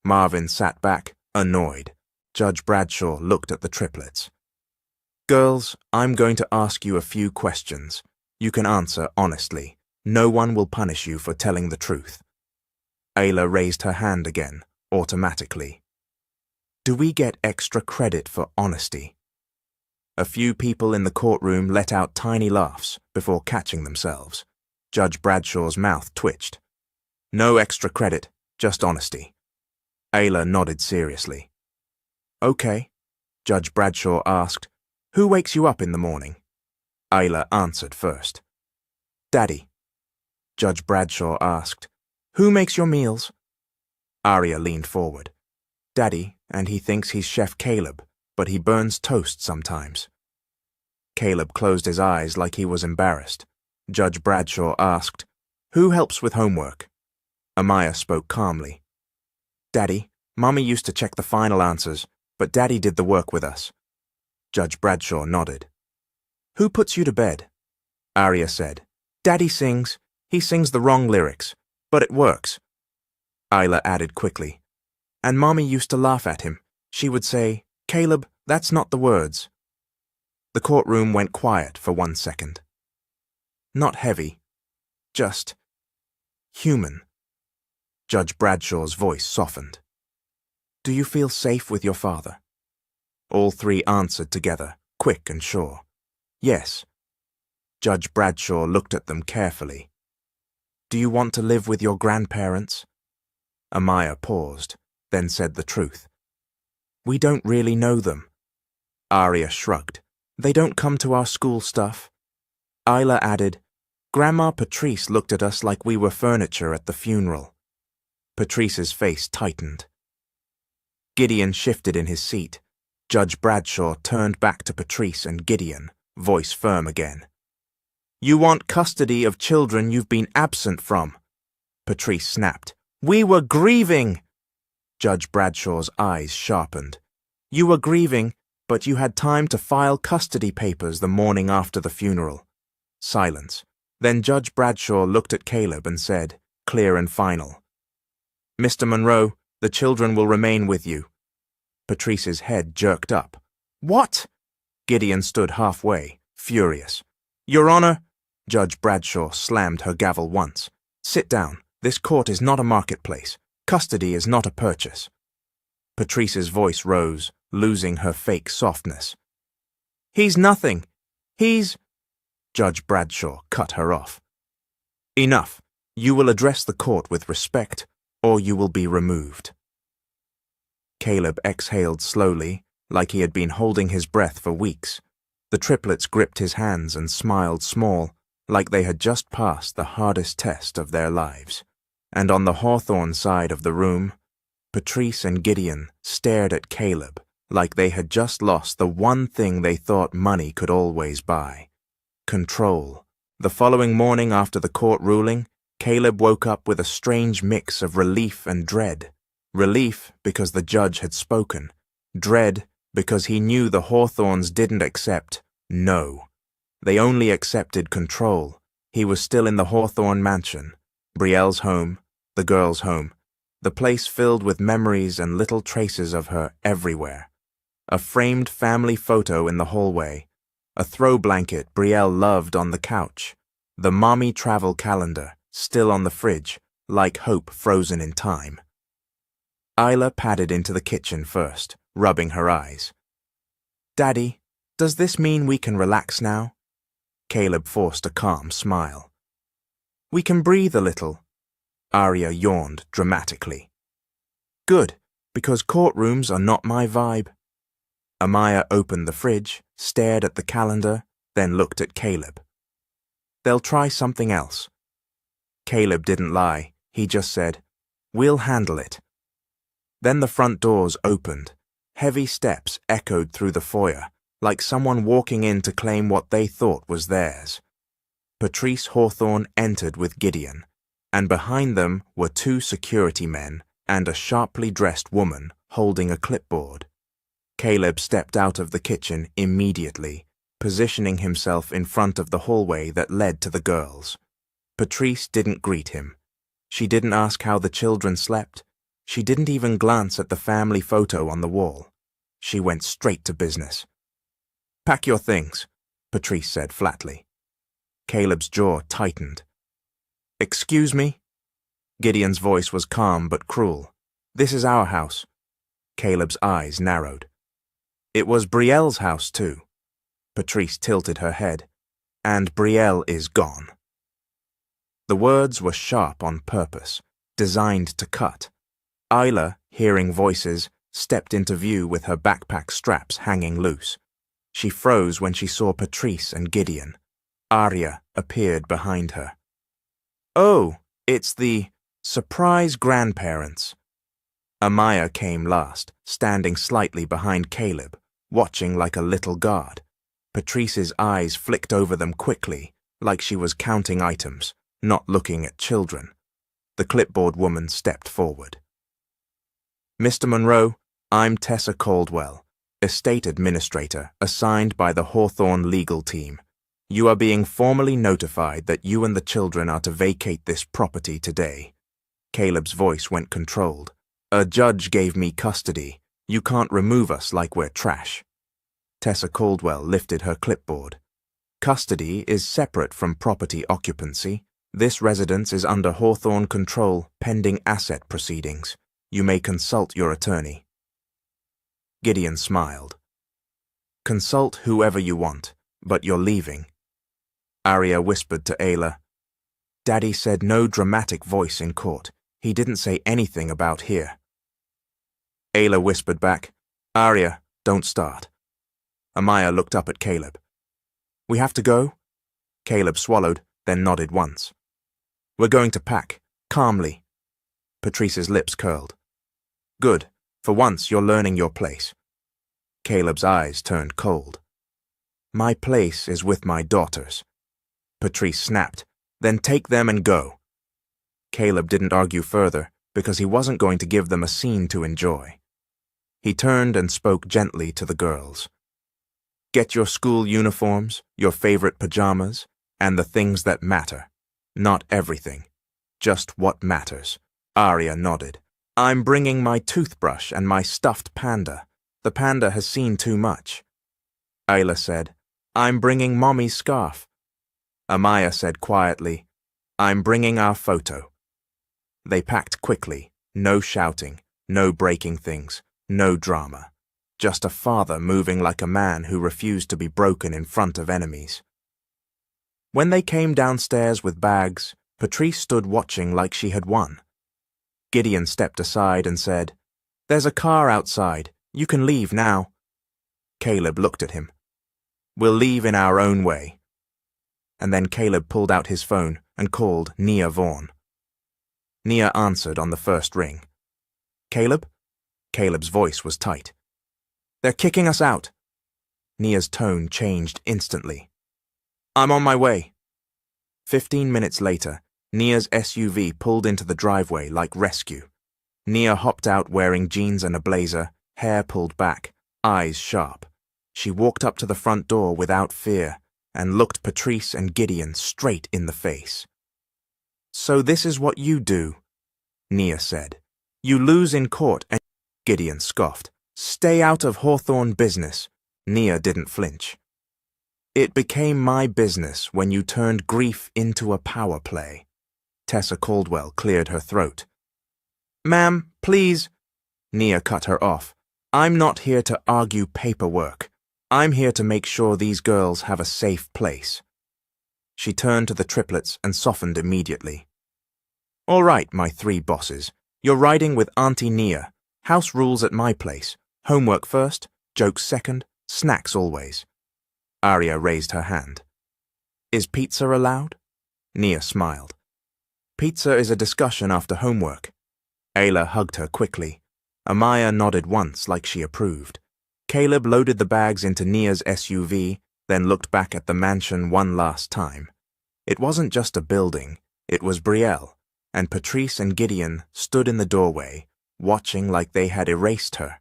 Marvin sat back, annoyed. Judge Bradshaw looked at the triplets. "Girls, I'm going to ask you a few questions. You can answer honestly. No one will punish you for telling the truth." Ayla raised her hand again, automatically. "Do we get extra credit for honesty?" A few people in the courtroom let out tiny laughs before catching themselves. Judge Bradshaw's mouth twitched. "No extra credit, just honesty." Ayla nodded seriously. "Okay." Judge Bradshaw asked, "Who wakes you up in the morning?" Ayla answered first. "Daddy." Judge Bradshaw asked, "Who makes your meals?" Arya leaned forward. "Daddy, and he thinks he's Chef Caleb, but he burns toast sometimes." Caleb closed his eyes like he was embarrassed. Judge Bradshaw asked, "Who helps with homework?" Amaya spoke calmly. "Daddy, Mommy used to check the final answers, but Daddy did the work with us." Judge Bradshaw nodded. "Who puts you to bed?" Arya said, "Daddy sings. He sings the wrong lyrics, but it works." Isla added quickly, "And Mommy used to laugh at him. She would say, 'Caleb, that's not the words.'" The courtroom went quiet for 1 second. "Not heavy," Just human. Judge Bradshaw's voice softened. Do you feel safe with your father? All three answered together, quick and sure. Yes. Judge Bradshaw looked at them carefully. Do you want to live with your grandparents? Amaya paused, then said the truth. We don't really know them. Arya shrugged. They don't come to our school stuff. Isla added, Grandma Patrice looked at us like we were furniture at the funeral. Patrice's face tightened. Gideon shifted in his seat. Judge Bradshaw turned back to Patrice and Gideon, voice firm again. You want custody of children you've been absent from. Patrice snapped. We were grieving. Judge Bradshaw's eyes sharpened. You were grieving, but you had time to file custody papers the morning after the funeral. Silence. Then Judge Bradshaw looked at Caleb and said, clear and final, Mr. Monroe, the children will remain with you. Patrice's head jerked up. What? Gideon stood halfway, furious. Your Honor, Judge Bradshaw slammed her gavel once. Sit down. This court is not a marketplace. Custody is not a purchase. Patrice's voice rose, losing her fake softness. He's nothing. He's... Judge Bradshaw cut her off. Enough. You will address the court with respect, or you will be removed. Caleb exhaled slowly, like he had been holding his breath for weeks. The triplets gripped his hands and smiled small, like they had just passed the hardest test of their lives. And on the Hawthorne side of the room, Patrice and Gideon stared at Caleb like they had just lost the one thing they thought money could always buy. Control. The following morning after the court ruling, Caleb woke up with a strange mix of relief and dread. Relief because the judge had spoken. Dread because he knew the Hawthornes didn't accept no. They only accepted control. He was still in the Hawthorne mansion, Brielle's home, the girl's home, the place filled with memories and little traces of her everywhere. A framed family photo in the hallway, a throw blanket Brielle loved on the couch, the mommy travel calendar still on the fridge, like hope frozen in time. Isla padded into the kitchen first, rubbing her eyes. Daddy, does this mean we can relax now? Caleb forced a calm smile. We can breathe a little. Arya yawned dramatically. Good, because courtrooms are not my vibe. Amaya opened the fridge, stared at the calendar, then looked at Caleb. They'll try something else. Caleb didn't lie. He just said, We'll handle it. Then the front doors opened. Heavy steps echoed through the foyer, like someone walking in to claim what they thought was theirs. Patrice Hawthorne entered with Gideon, and behind them were two security men and a sharply dressed woman holding a clipboard. Caleb stepped out of the kitchen immediately, positioning himself in front of the hallway that led to the girls. Patrice didn't greet him. She didn't ask how the children slept. She didn't even glance at the family photo on the wall. She went straight to business. Pack your things, Patrice said flatly. Caleb's jaw tightened. Excuse me? Gideon's voice was calm but cruel. This is our house. Caleb's eyes narrowed. It was Brielle's house too. Patrice tilted her head. And Brielle is gone. The words were sharp on purpose, designed to cut. Isla, hearing voices, stepped into view with her backpack straps hanging loose. She froze when she saw Patrice and Gideon. Arya appeared behind her. Oh, it's the surprise grandparents. Amaya came last, standing slightly behind Caleb, watching like a little guard. Patrice's eyes flicked over them quickly, like she was counting items, not looking at children. The clipboard woman stepped forward. Mr. Monroe, I'm Tessa Caldwell, estate administrator assigned by the Hawthorne legal team. You are being formally notified that you and the children are to vacate this property today. Caleb's voice went controlled. A judge gave me custody. You can't remove us like we're trash. Tessa Caldwell lifted her clipboard. Custody is separate from property occupancy. This residence is under Hawthorne control pending asset proceedings. You may consult your attorney. Gideon smiled. Consult whoever you want, but you're leaving. Arya whispered to Ayla. Daddy said no dramatic voice in court. He didn't say anything about here. Ayla whispered back, Arya, don't start. Amaya looked up at Caleb. We have to go? Caleb swallowed, then nodded once. We're going to pack, calmly. Patrice's lips curled. Good. For once you're learning your place. Caleb's eyes turned cold. My place is with my daughters. Patrice snapped. Then take them and go. Caleb didn't argue further because he wasn't going to give them a scene to enjoy. He turned and spoke gently to the girls. Get your school uniforms, your favorite pajamas, and the things that matter. Not everything. Just what matters. Arya nodded. I'm bringing my toothbrush and my stuffed panda. The panda has seen too much. Ayla said, I'm bringing Mommy's scarf. Amaya said quietly, I'm bringing our photo. They packed quickly, no shouting, no breaking things, no drama. Just a father moving like a man who refused to be broken in front of enemies. When they came downstairs with bags, Patrice stood watching like she had won. Gideon stepped aside and said, There's a car outside. You can leave now. Caleb looked at him. We'll leave in our own way. And then Caleb pulled out his phone and called Nia Vaughn. Nia answered on the first ring. Caleb? Caleb's voice was tight. They're kicking us out. Nia's tone changed instantly. I'm on my way. 15 minutes later, Nia's SUV pulled into the driveway like rescue. Nia hopped out wearing jeans and a blazer, hair pulled back, eyes sharp. She walked up to the front door without fear and looked Patrice and Gideon straight in the face. So this is what you do, Nia said. You lose in court and... Gideon scoffed. Stay out of Hawthorne business. Nia didn't flinch. It became my business when you turned grief into a power play. Tessa Caldwell cleared her throat. Ma'am, please. Nia cut her off. I'm not here to argue paperwork. I'm here to make sure these girls have a safe place. She turned to the triplets and softened immediately. All right, my three bosses. You're riding with Auntie Nia. House rules at my place. Homework first, jokes second, snacks always. Arya raised her hand. Is pizza allowed? Nia smiled. Pizza is a discussion after homework. Ayla hugged her quickly. Amaya nodded once like she approved. Caleb loaded the bags into Nia's SUV, then looked back at the mansion one last time. It wasn't just a building, it was Brielle, and Patrice and Gideon stood in the doorway, watching like they had erased her.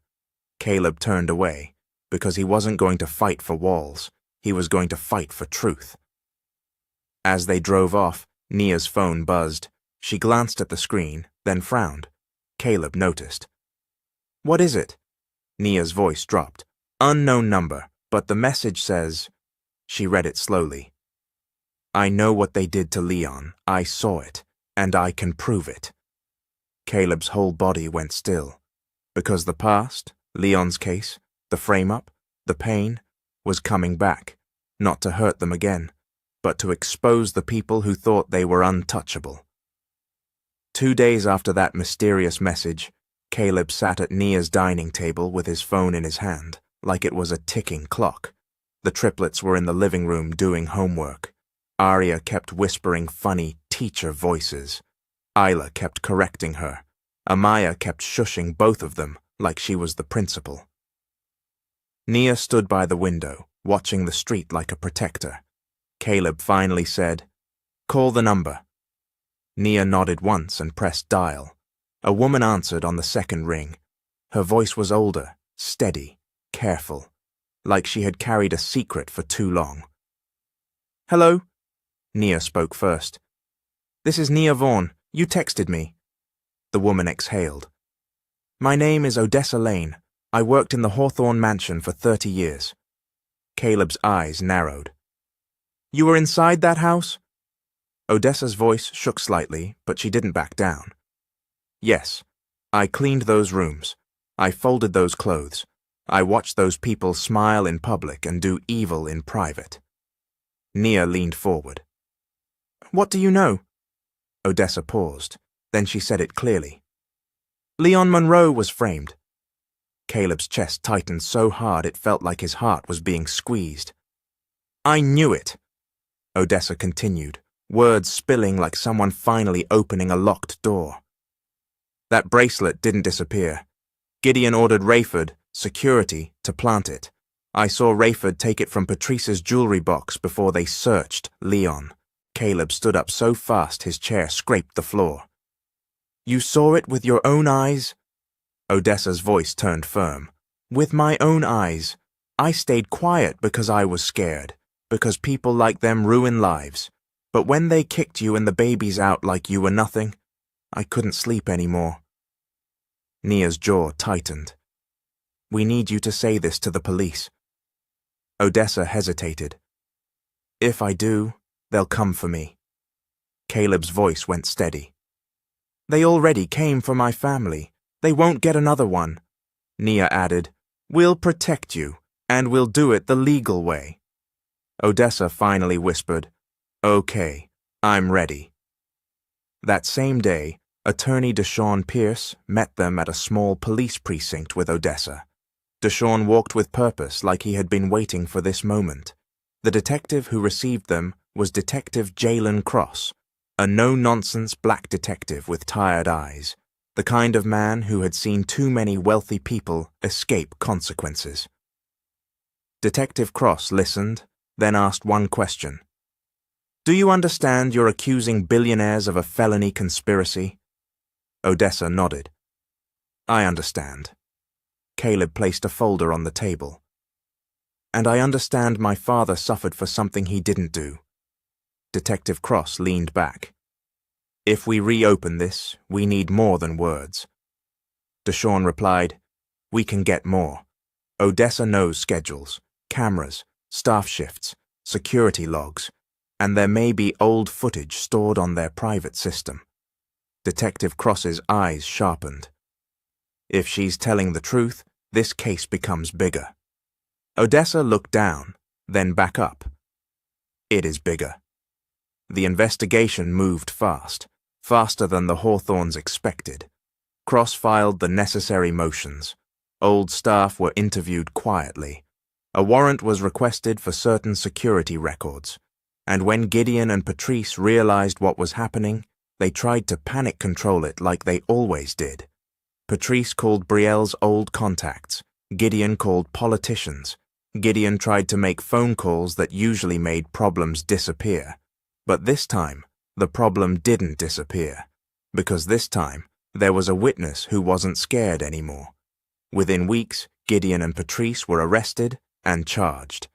Caleb turned away, because he wasn't going to fight for walls, he was going to fight for truth. As they drove off, Nia's phone buzzed. She glanced at the screen, then frowned. Caleb noticed. What is it? Nia's voice dropped. Unknown number, but the message says... She read it slowly. I know what they did to Leon. I saw it, and I can prove it. Caleb's whole body went still, because the past, Leon's case, the frame-up, the pain, was coming back, not to hurt them again, but to expose the people who thought they were untouchable. 2 days after that mysterious message, Caleb sat at Nia's dining table with his phone in his hand, like it was a ticking clock. The triplets were in the living room doing homework. Arya kept whispering funny teacher voices. Ayla kept correcting her. Amaya kept shushing both of them like she was the principal. Nia stood by the window, watching the street like a protector. Caleb finally said, Call the number. Nia nodded once and pressed dial. A woman answered on the second ring. Her voice was older, steady, careful, like she had carried a secret for too long. Hello? Nia spoke first. This is Nia Vaughn. You texted me. The woman exhaled. My name is Odessa Lane. I worked in the Hawthorne mansion for 30 years. Caleb's eyes narrowed. You were inside that house? Odessa's voice shook slightly, but she didn't back down. Yes, I cleaned those rooms. I folded those clothes. I watched those people smile in public and do evil in private. Nia leaned forward. What do you know? Odessa paused. Then she said it clearly. Leon Monroe was framed. Caleb's chest tightened so hard it felt like his heart was being squeezed. I knew it, Odessa continued, words spilling like someone finally opening a locked door. That bracelet didn't disappear. Gideon ordered Rayford, security, to plant it. I saw Rayford take it from Patrice's jewelry box before they searched Leon. Caleb stood up so fast his chair scraped the floor. You saw it with your own eyes? Odessa's voice turned firm. With my own eyes. I stayed quiet because I was scared, because people like them ruin lives. But when they kicked you and the babies out like you were nothing, I couldn't sleep anymore. Nia's jaw tightened. We need you to say this to the police. Odessa hesitated. If I do, they'll come for me. Caleb's voice went steady. They already came for my family. They won't get another one. Nia added, We'll protect you, and we'll do it the legal way. Odessa finally whispered, Okay, I'm ready. That same day, Attorney Deshawn Pierce met them at a small police precinct with Odessa. Deshawn walked with purpose like he had been waiting for this moment. The detective who received them was Detective Jalen Cross, a no-nonsense black detective with tired eyes, the kind of man who had seen too many wealthy people escape consequences. Detective Cross listened, then asked one question. Do you understand you're accusing billionaires of a felony conspiracy? Odessa nodded. I understand. Caleb placed a folder on the table. And I understand my father suffered for something he didn't do. Detective Cross leaned back. If we reopen this, we need more than words. Deshawn replied, We can get more. Odessa knows schedules, cameras, staff shifts, security logs, and there may be old footage stored on their private system. Detective Cross's eyes sharpened. If she's telling the truth, this case becomes bigger. Odessa looked down, then back up. It is bigger. The investigation moved fast, faster than the Hawthorns expected. Cross filed the necessary motions. Old staff were interviewed quietly. A warrant was requested for certain security records. And when Gideon and Patrice realized what was happening, they tried to panic control it like they always did. Patrice called Brielle's old contacts. Gideon called politicians. Gideon tried to make phone calls that usually made problems disappear. But this time, the problem didn't disappear. Because this time, there was a witness who wasn't scared anymore. Within weeks, Gideon and Patrice were arrested and charged.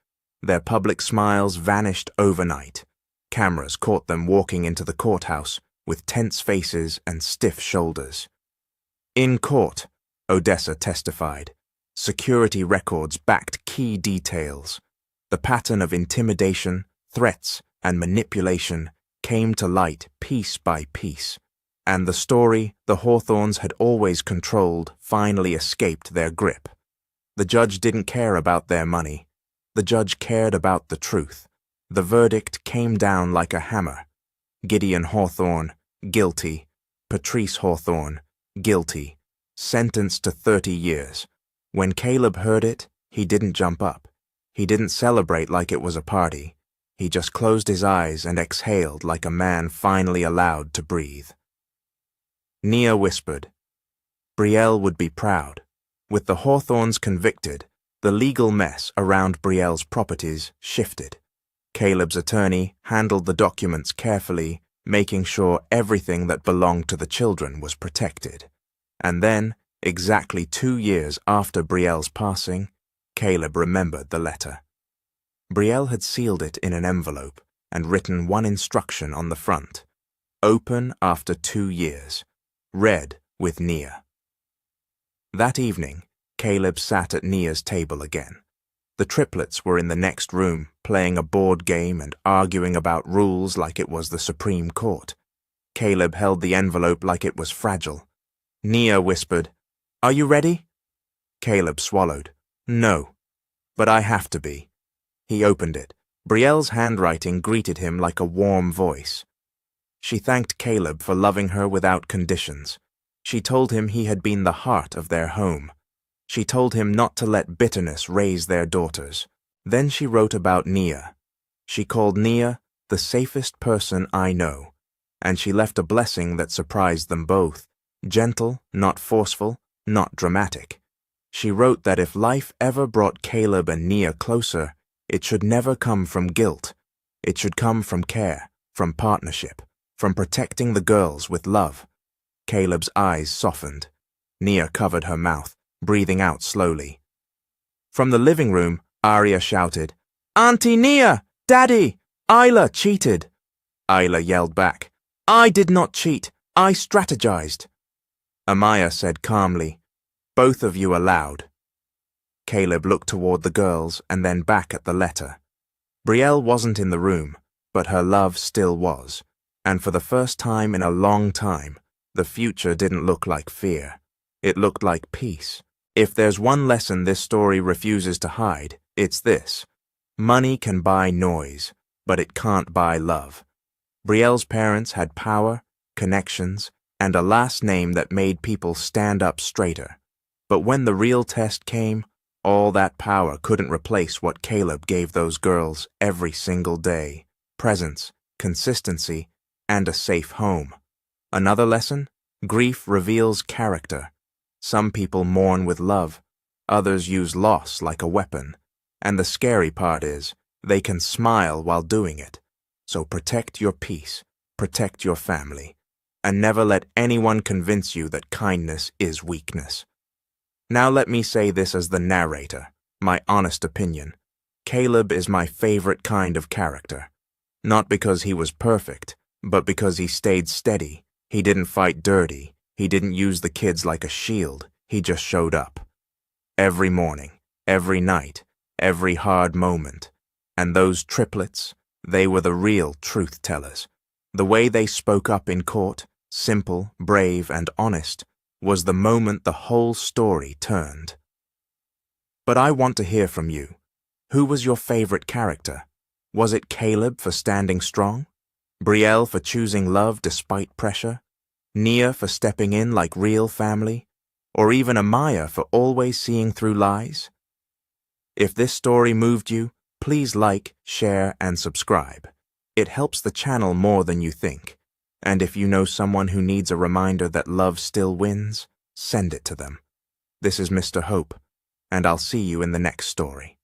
Their public smiles vanished overnight. Cameras caught them walking into the courthouse with tense faces and stiff shoulders. In court, Odessa testified. Security records backed key details. The pattern of intimidation, threats, and manipulation came to light piece by piece, and the story the Hawthorns had always controlled finally escaped their grip. The judge didn't care about their money. The judge cared about the truth. The verdict came down like a hammer. Gideon Hawthorne, guilty. Patrice Hawthorne, guilty. Sentenced to 30 years. When Caleb heard it, he didn't jump up. He didn't celebrate like it was a party. He just closed his eyes and exhaled like a man finally allowed to breathe. Nia whispered. Brielle would be proud. With the Hawthorns convicted, the legal mess around Brielle's properties shifted. Caleb's attorney handled the documents carefully, making sure everything that belonged to the children was protected. And then, exactly 2 years after Brielle's passing, Caleb remembered the letter. Brielle had sealed it in an envelope and written one instruction on the front. Open after 2 years. Read with Nia. That evening, Caleb sat at Nia's table again. The triplets were in the next room, playing a board game and arguing about rules like it was the Supreme Court. Caleb held the envelope like it was fragile. Nia whispered, "Are you ready?" Caleb swallowed. "No, but I have to be." He opened it. Brielle's handwriting greeted him like a warm voice. She thanked Caleb for loving her without conditions. She told him he had been the heart of their home. She told him not to let bitterness raise their daughters. Then she wrote about Nia. She called Nia the safest person I know, and she left a blessing that surprised them both. Gentle, not forceful, not dramatic. She wrote that if life ever brought Caleb and Nia closer, it should never come from guilt. It should come from care, from partnership, from protecting the girls with love. Caleb's eyes softened. Nia covered her mouth, breathing out slowly. From the living room, Arya shouted, "Auntie Nia! Daddy! Isla cheated!" Isla yelled back, "I did not cheat. I strategized." Amaya said calmly, "Both of you are loud." Caleb looked toward the girls and then back at the letter. Brielle wasn't in the room, but her love still was, and for the first time in a long time, the future didn't look like fear. It looked like peace. If there's one lesson this story refuses to hide, it's this. Money can buy noise, but it can't buy love. Brielle's parents had power, connections, and a last name that made people stand up straighter. But when the real test came, all that power couldn't replace what Caleb gave those girls every single day: presence, consistency, and a safe home. Another lesson? Grief reveals character. Some people mourn with love, others use loss like a weapon, and the scary part is, they can smile while doing it. So protect your peace, protect your family, and never let anyone convince you that kindness is weakness. Now let me say this as the narrator, my honest opinion. Caleb is my favorite kind of character. Not because he was perfect, but because he stayed steady. He didn't fight dirty. He didn't use the kids like a shield. He just showed up. Every morning, every night, every hard moment. And those triplets, they were the real truth tellers. The way they spoke up in court, simple, brave, and honest, was the moment the whole story turned. But I want to hear from you. Who was your favorite character? Was it Caleb for standing strong? Brielle for choosing love despite pressure? Nia for stepping in like real family? Or even Amaya for always seeing through lies? If this story moved you, please like, share, and subscribe. It helps the channel more than you think. And if you know someone who needs a reminder that love still wins, send it to them. This is Mr. Hope, and I'll see you in the next story.